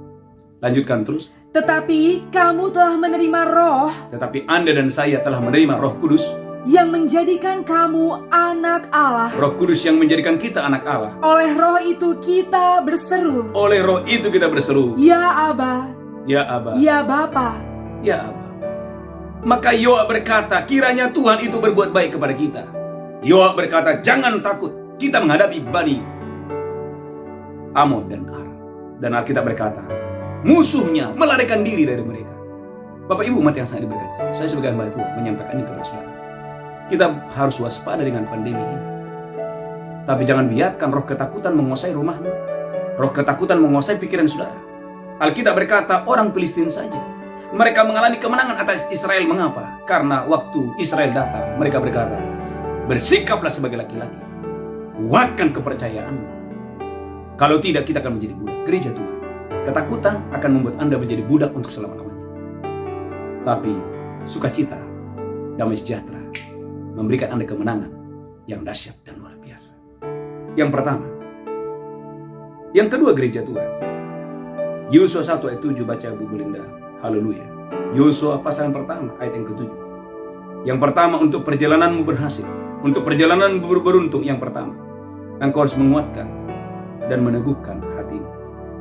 Lanjutkan terus. Tetapi kamu telah menerima roh Tetapi Anda dan saya telah menerima Roh Kudus. yang menjadikan kamu anak Allah. Roh Kudus yang menjadikan kita anak Allah. Oleh roh itu kita berseru, Oleh roh itu kita berseru, Ya Aba, ya Aba, Ya Bapa. ya Aba. Maka Yoab berkata, kiranya Tuhan itu berbuat baik kepada kita. Yoab berkata, jangan takut, kita menghadapi Bani Amon dan Aram. Dan Alkitab berkata, musuhnya melarikan diri dari mereka. Bapak Ibu umat yang sangat diberkati, saya sebagai hamba Tuhan menyampaikan ini kepada saudara. Kita harus waspada dengan pandemi ini. Tapi jangan biarkan roh ketakutan menguasai rumahmu. Roh ketakutan menguasai pikiran saudara. Alkitab berkata, orang Filistin saja mereka mengalami kemenangan atas Israel. Mengapa? Karena waktu Israel datang, mereka berkata, bersikaplah sebagai laki-laki. Kuatkan kepercayaanmu. Kalau tidak, kita akan menjadi budak. Gereja Tuhan, ketakutan akan membuat Anda menjadi budak untuk selama-lamanya. Tapi sukacita, damai sejahtera memberikan Anda kemenangan yang dahsyat dan luar biasa. Yang pertama. Yang kedua, gereja Tuhan, Yosua 1 ayat 7, baca Bu Belinda. Haleluya. Yosua pasal yang pertama ayat yang ke-7. Yang pertama, untuk perjalananmu berhasil, untuk perjalananmu beruntung, yang pertama, engkau harus menguatkan dan meneguhkan hatimu.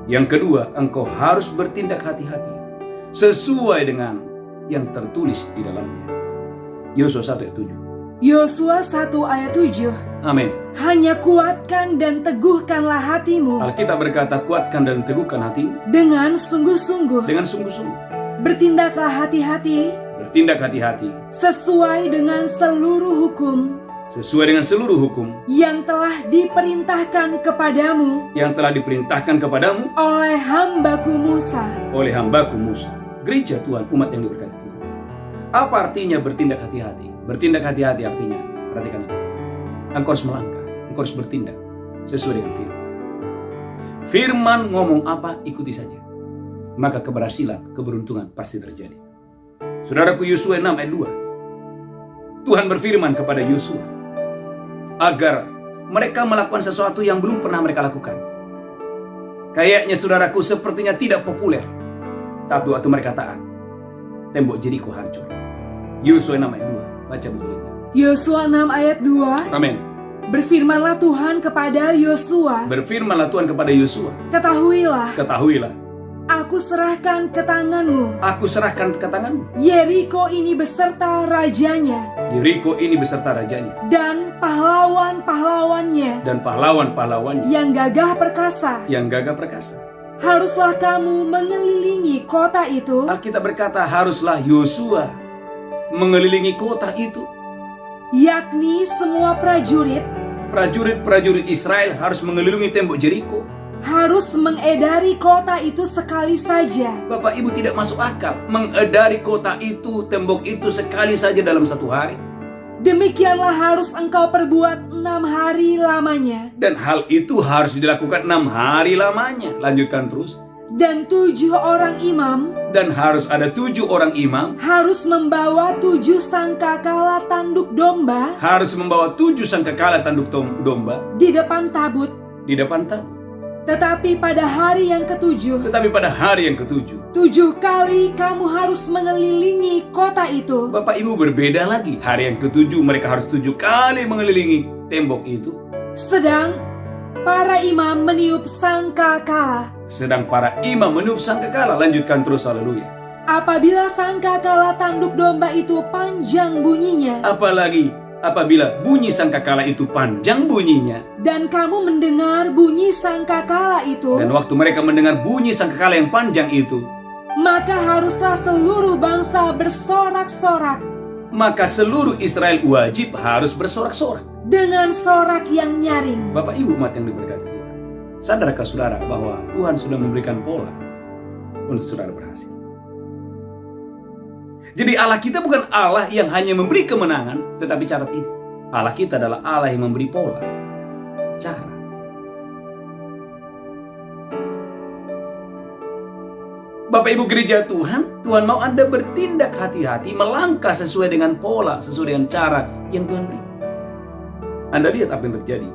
Yang kedua, engkau harus bertindak hati-hati sesuai dengan yang tertulis di dalamnya. Yosua 1 ayat 7. Yosua 1 ayat 7. Amin. Hanya kuatkan dan teguhkanlah hatimu Alkitab berkata, kuatkan dan teguhkan hatimu dengan sungguh-sungguh. dengan sungguh-sungguh. Bertindaklah hati-hati Bertindak hati-hati sesuai dengan seluruh hukum sesuai dengan seluruh hukum yang telah diperintahkan kepadamu yang telah diperintahkan kepadamu oleh hambaku Musa. oleh hambaku Musa. Gereja Tuhan, umat yang diberkati Tuhan. Apa artinya bertindak hati-hati? Bertindak hati-hati artinya, perhatikan, engkau harus melangkah, engkau harus bertindak sesuai dengan firman. Firman ngomong apa, ikuti saja. Maka keberhasilan, keberuntungan pasti terjadi. Saudaraku, Yosua 6 ayat 2. Tuhan berfirman kepada Yosua, agar mereka melakukan sesuatu yang belum pernah mereka lakukan. Kayaknya saudaraku sepertinya tidak populer, tapi waktu mereka taat, tembok Jeriko hancur. Yosua 6 ayat 2. Baca betul. Yosua 6 ayat 2. Amin. Berfirmanlah Tuhan kepada Yosua. Berfirmanlah Tuhan kepada Yosua. Ketahuilah, Ketahuilah, aku serahkan ke tanganmu aku serahkan ke tanganmu Yeriko ini beserta rajanya Yeriko ini beserta rajanya dan pahlawan-pahlawannya dan pahlawan-pahlawannya yang gagah perkasa. yang gagah perkasa. Haruslah kamu mengelilingi kota itu, Alkitab berkata haruslah Yosua mengelilingi kota itu. yakni semua Prajurit-prajurit Israel harus mengelilingi tembok Jeriko. harus mengedari kota itu sekali saja. Bapak Ibu, tidak masuk akal mengedari kota itu, tembok itu sekali saja dalam satu hari. Demikianlah harus engkau perbuat 6 hari lamanya. Dan hal itu harus dilakukan 6 hari lamanya. Lanjutkan terus. Dan 7 orang imam Dan harus ada 7 orang imam, harus membawa 7 sangkakala tanduk domba harus membawa 7 sangkakala tanduk domba di depan tabut. di depan tabut. Tetapi pada hari yang ketujuh, Tetapi pada hari yang ketujuh, 7 kali kamu harus mengelilingi kota itu. Bapak Ibu, berbeda lagi. Hari yang ketujuh mereka harus 7 kali mengelilingi tembok itu. Sedang para imam meniup sangkakala. Sedang para imam meniup sangkakala. Lanjutkan terus, haleluya. Apabila sangkakala tanduk domba itu panjang bunyinya, Apalagi apabila bunyi sangkakala itu panjang bunyinya. dan kamu mendengar bunyi sangkakala itu, Dan waktu mereka mendengar bunyi sangkakala yang panjang itu, maka haruslah seluruh bangsa bersorak-sorak maka seluruh Israel wajib harus bersorak-sorak. dengan sorak yang nyaring. Bapak Ibu umat yang diberkati Tuhan, sadarkah saudara bahwa Tuhan sudah memberikan pola untuk saudara berhasil? Jadi Allah kita bukan Allah yang hanya memberi kemenangan, tetapi catat ini, Allah kita adalah Allah yang memberi pola, cara. Bapak Ibu gereja Tuhan, Tuhan mau Anda bertindak hati-hati, melangkah sesuai dengan pola, sesuai dengan cara yang Tuhan beri. Anda lihat apa yang terjadi.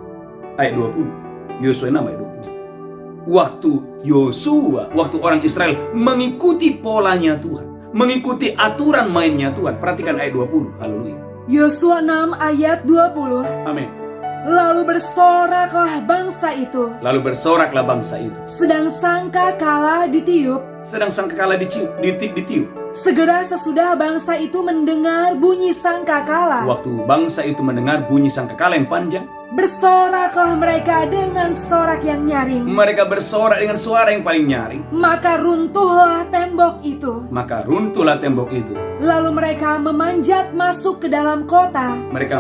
Ayat 20, Yosua 6 ayat 20. Waktu orang Israel mengikuti polanya Tuhan, mengikuti aturan mainnya Tuhan. Perhatikan ayat 20, haleluya. Yosua 6 ayat 20. Amin. Lalu bersoraklah bangsa itu, Lalu bersoraklah bangsa itu. sedang sangkakala ditiup. Sedang sangkakala ditiup. Segera sesudah bangsa itu mendengar bunyi sangkakala, Waktu bangsa itu mendengar bunyi sangkakala yang panjang, bersoraklah mereka dengan sorak yang nyaring. mereka bersorak dengan suara yang paling nyaring. Maka runtuhlah tembok itu. Maka runtuhlah tembok itu. Lalu mereka memanjat masuk ke dalam kota. Mereka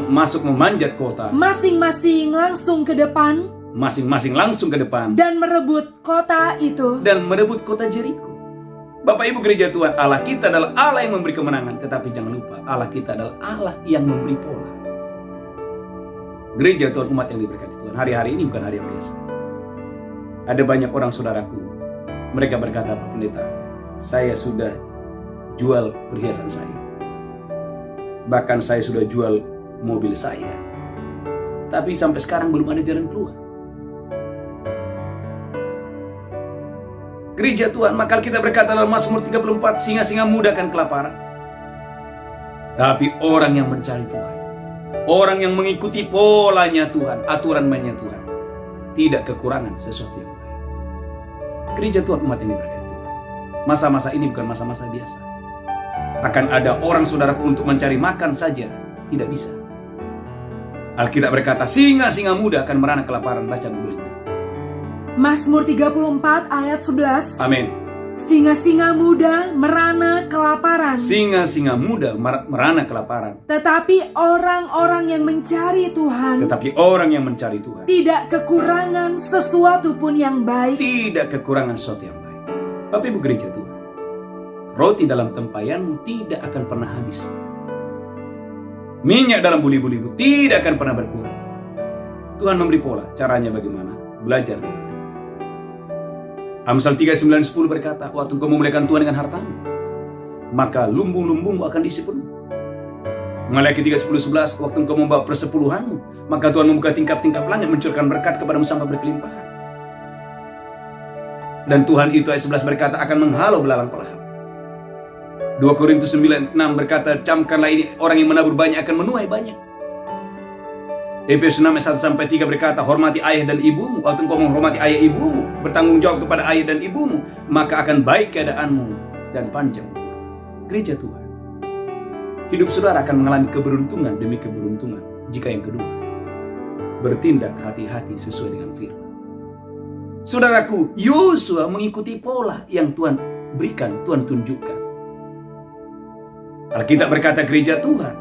masuk memanjat kota. Masing-masing langsung ke depan Masing-masing langsung ke depan. dan merebut kota itu. Dan merebut kota Jeriko. Bapak Ibu gereja Tuhan, Allah kita adalah Allah yang memberi kemenangan. Tetapi jangan lupa, Allah kita adalah Allah yang memberi pola. Gereja Tuhan, umat yang diberkati Tuhan, hari-hari ini bukan hari yang biasa. Ada banyak orang saudaraku, mereka berkata, Pak Pendeta, saya sudah jual perhiasan saya. Bahkan saya sudah jual mobil saya. Tapi sampai sekarang belum ada jalan keluar. Gereja Tuhan, maka kita berkata dalam Mazmur 34, singa-singa muda akan kelaparan. Tapi orang yang mencari Tuhan, orang yang mengikuti polanya Tuhan, aturan mainnya Tuhan, tidak kekurangan sesuatu yang baik. Gereja Tuhan, umat yang diberkati Tuhan, masa-masa ini bukan masa-masa biasa. Akan ada orang saudaraku untuk mencari makan saja tidak bisa. Alkitab berkata, singa-singa muda akan merana kelaparan. Baca dulu ini. Mazmur 34 ayat 11. Amin. Singa-singa muda merana kelaparan, Singa-singa muda merana kelaparan. tetapi orang-orang yang mencari Tuhan Tetapi orang yang mencari Tuhan tidak kekurangan sesuatu pun yang baik. tidak kekurangan sesuatu yang baik. Bapak Ibu gereja Tuhan, roti dalam tempayanmu tidak akan pernah habis. Minyak dalam buli-bulimu tidak akan pernah berkurang. Tuhan memberi pola. Caranya bagaimana? Belajar. Amsal 3:9-10 berkata, waktu engkau memuliakan Tuhan dengan hartamu, maka lumbung-lumbungmu akan diisi penuh. Maliaki 3:10-11, waktu engkau membawa persepuluhanmu, maka Tuhan membuka tingkap-tingkap langit, mencurahkan berkat kepadamu sampai berkelimpahan. Dan Tuhan itu, ayat 11 berkata, akan menghalau belalang pelahap. 2 Korintus 9:6 berkata, camkanlah ini, orang yang menabur banyak akan menuai banyak. Efesus 6 ayat 1-3 berkata, hormati ayah dan ibumu. Waktu engkau menghormati ayah ibumu, bertanggung jawab kepada ayah dan ibumu, maka akan baik keadaanmu dan panjang umur. Gereja Tuhan, hidup saudara akan mengalami keberuntungan demi keberuntungan jika yang kedua, bertindak hati-hati sesuai dengan firman. Saudaraku, Yosua mengikuti pola yang Tuhan berikan, Tuhan tunjukkan. Alkitab berkata gereja Tuhan,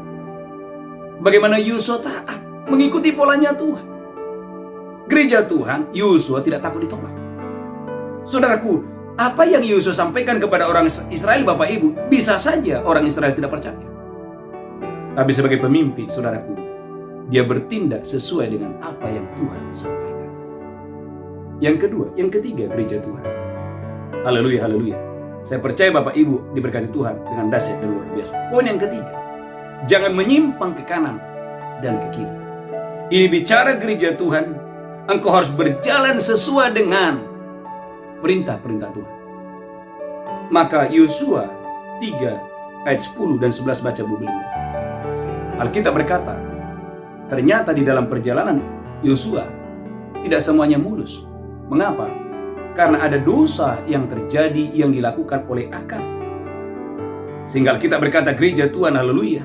bagaimana Yosua taat mengikuti polanya Tuhan. Gereja Tuhan, Yosua tidak takut ditolak. Saudaraku, apa yang Yosua sampaikan kepada orang Israel, Bapak Ibu, bisa saja orang Israel tidak percaya. Tapi sebagai pemimpin, saudaraku, dia bertindak sesuai dengan apa yang Tuhan sampaikan. Yang kedua, yang ketiga, gereja Tuhan. Haleluya, haleluya. Saya percaya Bapak Ibu diberkati Tuhan dengan dahsyat dan luar biasa. Poin yang ketiga, jangan menyimpang ke kanan dan ke kiri. Ini bicara gereja Tuhan, engkau harus berjalan sesuai dengan perintah-perintah Tuhan. Maka Yosua 3 ayat 10 dan 11 baca Bu Belinda. Alkitab berkata, ternyata di dalam perjalanan Yosua tidak semuanya mulus. Mengapa? Karena ada dosa yang terjadi yang dilakukan oleh Akan. Sehingga Alkitab berkata gereja Tuhan, haleluya,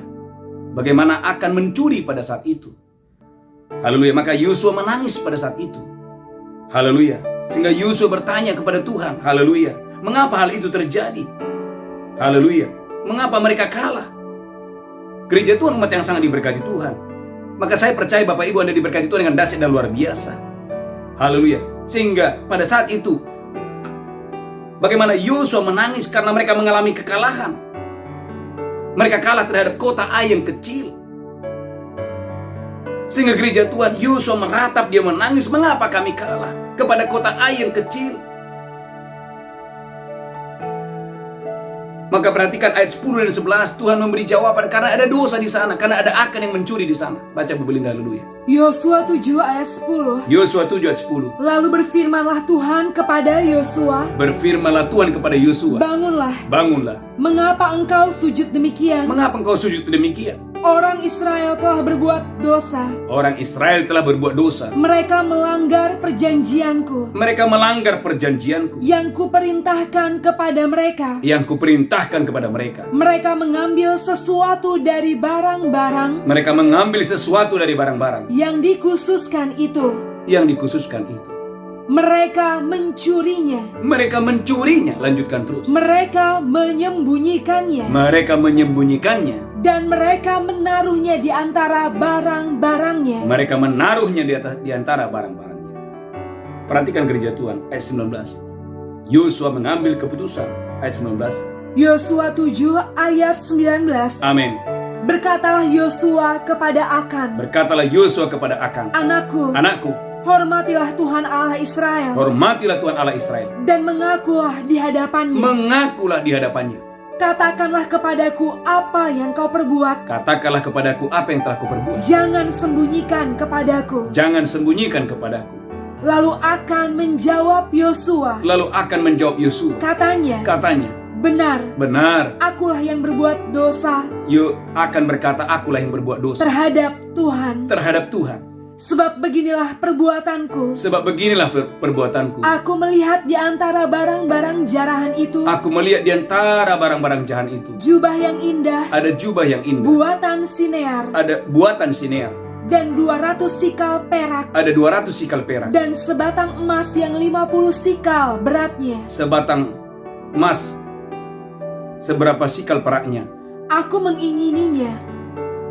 bagaimana Akan mencuri pada saat itu. Haleluya, maka Yosua menangis pada saat itu. Haleluya, sehingga Yosua bertanya kepada Tuhan, haleluya, mengapa hal itu terjadi? Haleluya, mengapa mereka kalah? Gereja Tuhan, umat yang sangat diberkati Tuhan. Maka saya percaya Bapak Ibu Anda diberkati Tuhan dengan dahsyat dan luar biasa. Haleluya. Sehingga pada saat itu, bagaimana Yosua menangis karena mereka mengalami kekalahan. Mereka kalah terhadap kota Ai yang kecil. Sehingga gereja Tuhan, Yosua meratap, dia menangis, mengapa kami kalah kepada kota Ai yang kecil? Maka perhatikan ayat 10 dan 11, Tuhan memberi jawaban karena ada dosa di sana, karena ada Akan yang mencuri di sana. Baca Bu Belinda, haleluya. Yosua 7 ayat 10. Yosua 7 ayat 10. Lalu berfirmanlah Tuhan kepada Yosua. Berfirmanlah Tuhan kepada Yosua. Bangunlah. Bangunlah. Mengapa engkau sujud demikian? Mengapa engkau sujud demikian? Orang Israel telah berbuat dosa. Orang Israel telah berbuat dosa. Mereka melanggar perjanjianku. Mereka melanggar perjanjianku Yang kuperintahkan kepada mereka. yang kuperintahkan kepada mereka. Mereka mengambil sesuatu dari barang-barang Mereka mengambil sesuatu dari barang-barang yang dikhususkan itu. yang dikhususkan itu. Mereka mencurinya. Mereka mencurinya. Lanjutkan terus. Mereka menyembunyikannya. Mereka menyembunyikannya. Dan mereka menaruhnya di antara barang-barangnya. Mereka menaruhnya di antara barang-barangnya. Perhatikan gereja Tuhan, ayat 19. Yosua mengambil keputusan, ayat 19. Yosua 7 ayat 19. Amin. Berkatalah Yosua kepada Akan. Berkatalah Yosua kepada Akan, Anakku, anakku, hormatilah Tuhan Allah Israel. hormatilah Tuhan Allah Israel. Dan mengakulah di hadapannya. Mengakulah di hadapannya. Katakanlah kepadaku apa yang kau perbuat. Katakanlah kepadaku apa yang telah kuperbuat. Jangan sembunyikan kepadaku. Jangan sembunyikan kepadaku. Lalu Akan menjawab Yosua. Lalu Akan menjawab Yosua. Katanya, benar, benar. akulah yang berbuat dosa Akan berkata, akulah yang berbuat dosa terhadap Tuhan. terhadap Tuhan. Sebab beginilah perbuatanku. Sebab beginilah perbuatanku. Aku melihat di antara barang-barang jarahan itu Aku melihat di antara barang-barang jahan itu jubah yang indah, ada jubah yang indah, buatan Sinear, ada buatan Sinear, dan 200 sikal perak, ada 200 sikal perak, dan sebatang emas yang 50 sikal beratnya. sebatang emas seberapa sikal peraknya. Aku mengingininya,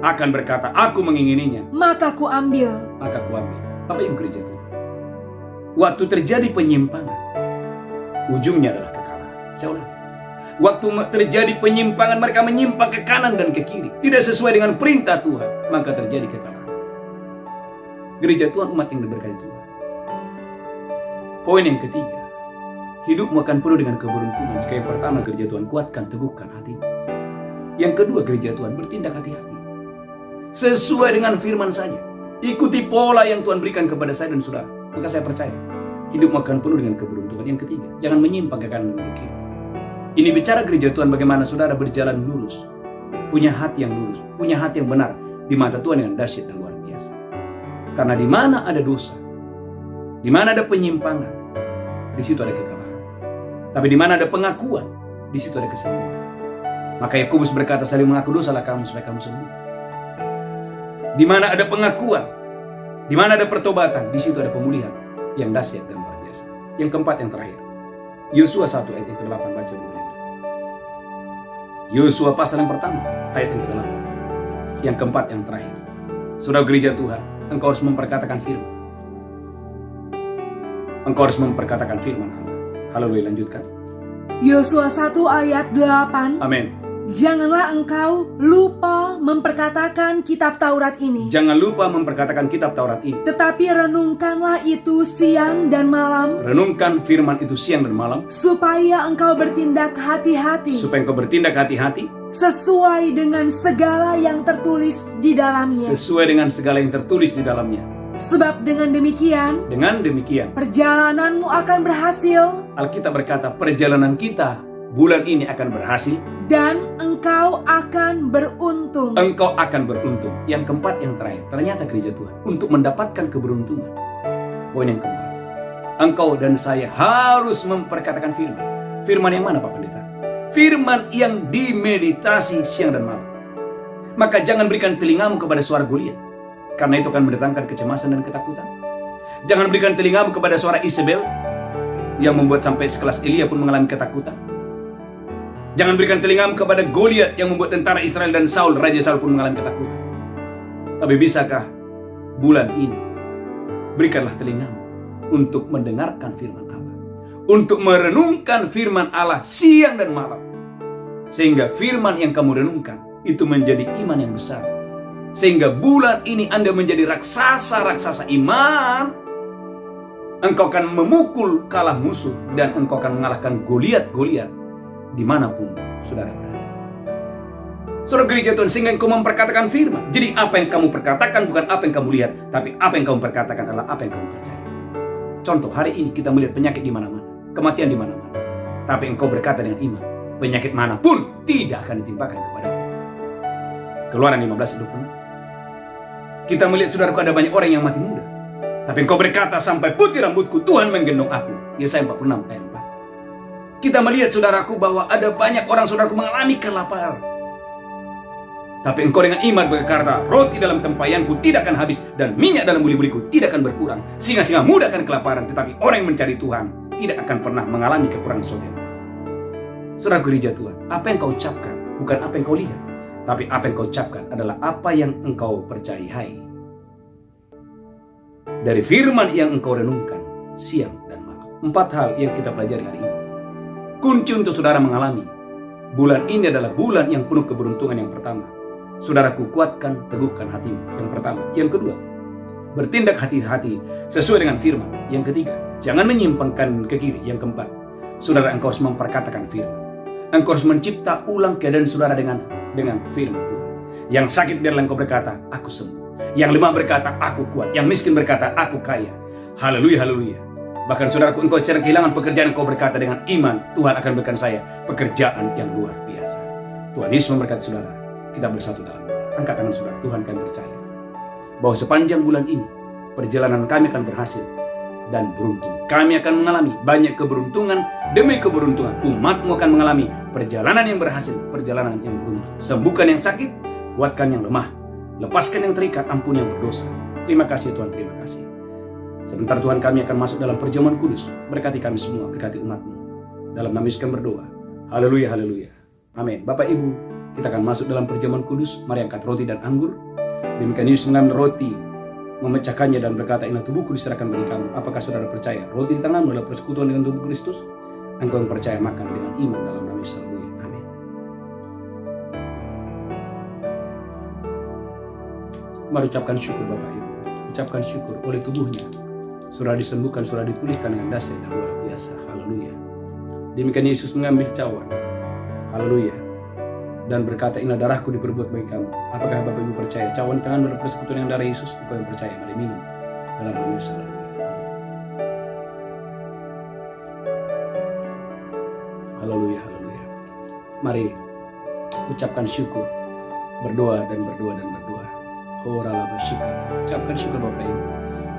Akan berkata, aku mengingininya, maka ku ambil. maka kuambil. Bapak Ibu gereja Tuhan, waktu terjadi penyimpangan, ujungnya adalah kekalahan. Saya ulang. Waktu terjadi penyimpangan, mereka menyimpang ke kanan dan ke kiri, tidak sesuai dengan perintah Tuhan, maka terjadi kekalahan. Gereja Tuhan, umat yang diberkati Tuhan. Poin yang ketiga, hidupmu akan penuh dengan keberuntungan jika yang pertama, gereja Tuhan, kuatkan, teguhkan hatimu. Yang kedua, gereja Tuhan, bertindak hati-hati. sesuai dengan firman saja. Ikuti pola yang Tuhan berikan kepada saya dan saudara. Maka saya percaya hidupmu akan penuh dengan keberuntungan. Yang ketiga, jangan menyimpang ke kanan dan ke kiri. Ini bicara gereja Tuhan bagaimana saudara berjalan lurus, punya hati yang lurus, punya hati yang benar di mata Tuhan yang dahsyat dan luar biasa. Karena di mana ada dosa, di mana ada penyimpangan, di situ ada kekalahan. Tapi di mana ada pengakuan, di situ ada kesembuhan. Maka Yakobus berkata, saling mengaku dosalah kamu supaya kamu sembuh. Di mana ada pengakuan, di mana ada pertobatan, di situ ada pemulihan yang dahsyat dan luar biasa. Yang keempat, yang terakhir, Yosua 1 ayat yang ke-8, baca dulu. Yosua pasal yang pertama ayat yang ke-8. Yang keempat, yang terakhir, saudara gereja Tuhan, engkau harus memperkatakan firman. Engkau harus memperkatakan firman Allah. Haleluya, lanjutkan. Yosua 1 ayat 8. Amin. Janganlah engkau lupa memperkatakan kitab Taurat ini. Jangan lupa memperkatakan kitab Taurat ini. Tetapi renungkanlah itu siang dan malam. Renungkan firman itu siang dan malam. Supaya engkau bertindak hati-hati. Supaya engkau bertindak hati-hati. Sesuai dengan segala yang tertulis di dalamnya. Sesuai dengan segala yang tertulis di dalamnya. Sebab dengan demikian, perjalananmu akan berhasil. Alkitab berkata, perjalanan kita bulan ini akan berhasil. Dan engkau akan beruntung. Engkau akan beruntung. Yang keempat, yang terakhir, ternyata gereja Tuhan, untuk mendapatkan keberuntungan, poin yang keempat, engkau dan saya harus memperkatakan firman. Firman yang mana Pak Pendeta? Firman yang dimeditasi siang dan malam. Maka jangan berikan telingamu kepada suara Goliat, karena itu akan mendatangkan kecemasan dan ketakutan. Jangan berikan telingamu kepada suara Isabel yang membuat sampai sekelas Elia pun mengalami ketakutan. Jangan berikan telingamu kepada Goliat yang membuat tentara Israel dan Saul, Raja Saul pun mengalami ketakutan. Tapi bisakah bulan ini berikanlah telingamu untuk mendengarkan firman Allah, untuk merenungkan firman Allah siang dan malam, sehingga firman yang kamu renungkan itu menjadi iman yang besar, sehingga bulan ini Anda menjadi raksasa-raksasa iman. Engkau akan memukul kalah musuh, dan engkau akan mengalahkan Goliat-Goliat dimanapun saudara berada. Saudara gereja Tuhan, sehingga engkau memperkatakan firman. Jadi apa yang kamu perkatakan bukan apa yang kamu lihat, tapi apa yang kamu perkatakan adalah apa yang kamu percaya. Contoh, hari ini kita melihat penyakit di mana-mana, kematian di mana-mana. Tapi engkau berkata dengan iman, penyakit manapun tidak akan ditimpakan kepadamu. Keluaran 15:26. Kita melihat saudaraku, ada banyak orang yang mati muda, tapi engkau berkata, sampai putih rambutku Tuhan menggendong aku. Yesaya 46 ayat 4. Kita melihat saudaraku bahwa ada banyak orang saudaraku mengalami kelaparan, tapi engkau dengan iman berkata, roti dalam tempayanku tidak akan habis, dan minyak dalam buli-buliku tidak akan berkurang. Singa-singa muda akan kelaparan, tetapi orang yang mencari Tuhan tidak akan pernah mengalami kekurangan sesuatu yang lain. Saudara gereja Tuhan, apa yang kau ucapkan bukan apa yang kau lihat, tapi apa yang kau ucapkan adalah apa yang engkau percayai dari firman yang engkau renungkan siang dan malam. 4 hal yang kita pelajari hari ini. Kunci untuk saudara mengalami bulan ini adalah bulan yang penuh keberuntungan. Yang pertama, saudaraku, kuatkan, teguhkan hatimu. Yang pertama. Yang kedua, bertindak hati-hati sesuai dengan firman. Yang ketiga, jangan menyimpangkan ke kiri. Yang keempat, saudara, engkau harus memperkatakan firman. Engkau harus mencipta ulang keadaan saudara dengan firman Tuhan. Yang sakit biarlah engkau berkata, aku sembuh. Yang lemah berkata, aku kuat. Yang miskin berkata, aku kaya. Haleluya, haleluya. Bahkan saudaraku, engkau secara kehilangan pekerjaan, engkau berkata dengan iman, Tuhan akan berikan saya pekerjaan yang luar biasa. Tuhan Yesus memberkati saudara. Kita bersatu dalam doa. Angkat tangan saudara. Tuhan kami percaya bahwa sepanjang bulan ini perjalanan kami akan berhasil dan beruntung. Kami akan mengalami banyak keberuntungan demi keberuntungan. Umatmu akan mengalami perjalanan yang berhasil, perjalanan yang beruntung. Sembuhkan yang sakit, kuatkan yang lemah, lepaskan yang terikat, ampuni yang berdosa. Terima kasih Tuhan, terima kasih. Sebentar Tuhan, kami akan masuk dalam perjamuan kudus. Berkati kami semua, berkati umat-Mu. Dalam nama Yesus kami berdoa. Haleluya, haleluya. Amin. Bapak Ibu, kita akan masuk dalam perjamuan kudus. Mari angkat roti dan anggur. Demikian Yesus mengambil roti, memecahkannya dan berkata, inilah tubuhku diserahkan bagi kamu. Apakah saudara percaya? Roti di tanganmu adalah persekutuan dengan tubuh Kristus. Engkau yang percaya makan dengan iman dalam nama Yesus. Haleluya. Amin. Mari ucapkan syukur Bapak Ibu. Ucapkan syukur oleh tubuhnya. Saudara disembuhkan, saudara dipulihkan dengan dahsyat dan luar biasa. Haleluya. Demikian Yesus mengambil cawan. Haleluya. dan berkata, inilah darahku diperbuat bagi kamu. Apakah Bapak Ibu percaya? Cawan tangan berpersekutuan yang darah Yesus. Engkau yang percaya, mari minum dalam nama Yesus. Haleluya, haleluya. Mari ucapkan syukur, berdoa dan berdoa dan berdoa. Ucapkan syukur Bapak Ibu.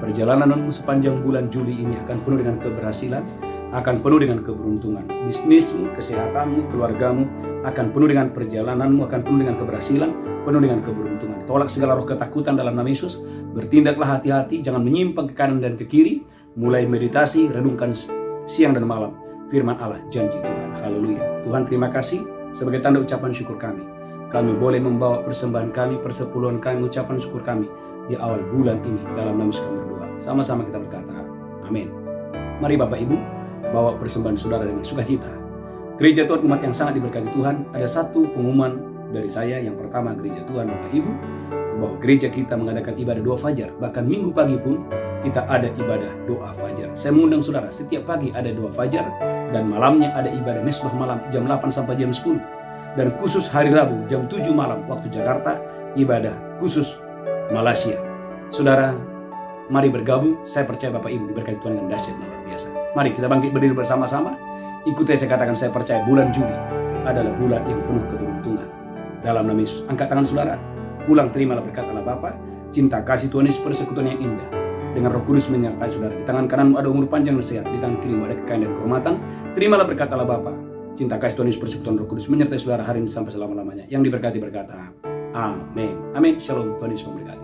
Perjalananmu sepanjang bulan Juli ini akan penuh dengan keberhasilan, akan penuh dengan keberuntungan. Bisnismu, kesehatanmu, keluargamu akan penuh dengan perjalananmu, akan penuh dengan keberhasilan, penuh dengan keberuntungan. Tolak segala roh ketakutan dalam nama Yesus. Bertindaklah hati-hati, jangan menyimpang ke kanan dan ke kiri. Mulai meditasi, renungkan siang dan malam firman Allah, janji Tuhan. Haleluya. Tuhan, terima kasih sebagai tanda ucapan syukur kami. Kami boleh membawa persembahan kami, persepuluhan kami, ucapan syukur kami di awal bulan ini. Dalam nama Yesus kami berdoa. Sama-sama kita berkata, amin. Mari Bapak Ibu, bawa persembahan saudara dengan sukacita. Gereja Tuhan, umat yang sangat diberkati Tuhan, ada satu pengumuman dari saya. Yang pertama, Gereja Tuhan Bapak Ibu, bahwa gereja kita mengadakan ibadah doa fajar. Bahkan minggu pagi pun kita ada ibadah doa fajar. Saya mengundang saudara, setiap pagi ada doa fajar, dan malamnya ada ibadah mesbah malam jam 8 sampai jam 10. Dan khusus hari Rabu jam 7 malam waktu Jakarta, ibadah khusus Malaysia. Saudara, mari bergabung. Saya percaya Bapak Ibu diberkati Tuhan dengan dahsyat dan luar biasa. Mari kita bangkit berdiri bersama-sama. Ikuti saya katakan, saya percaya bulan Juli adalah bulan yang penuh keberuntungan. Dalam nama Yesus, angkat tangan saudara. Pulang terimalah berkat Allah Bapa, cinta kasih Tuhan Yesus, persekutuan yang indah dengan Roh Kudus menyertai saudara. Di tangan kananmu ada umur panjang dan sehat, di tangan kirimu ada kekayaan dan kehormatan. Terimalah berkat Allah Bapa, cinta kasih Tuhan Yesus, persekutuan Roh Kudus menyertai saudara hari ini sampai selama-lamanya. Yang diberkati berkata, amin. Amin. Shalom. Tuhan Yesus memberkati.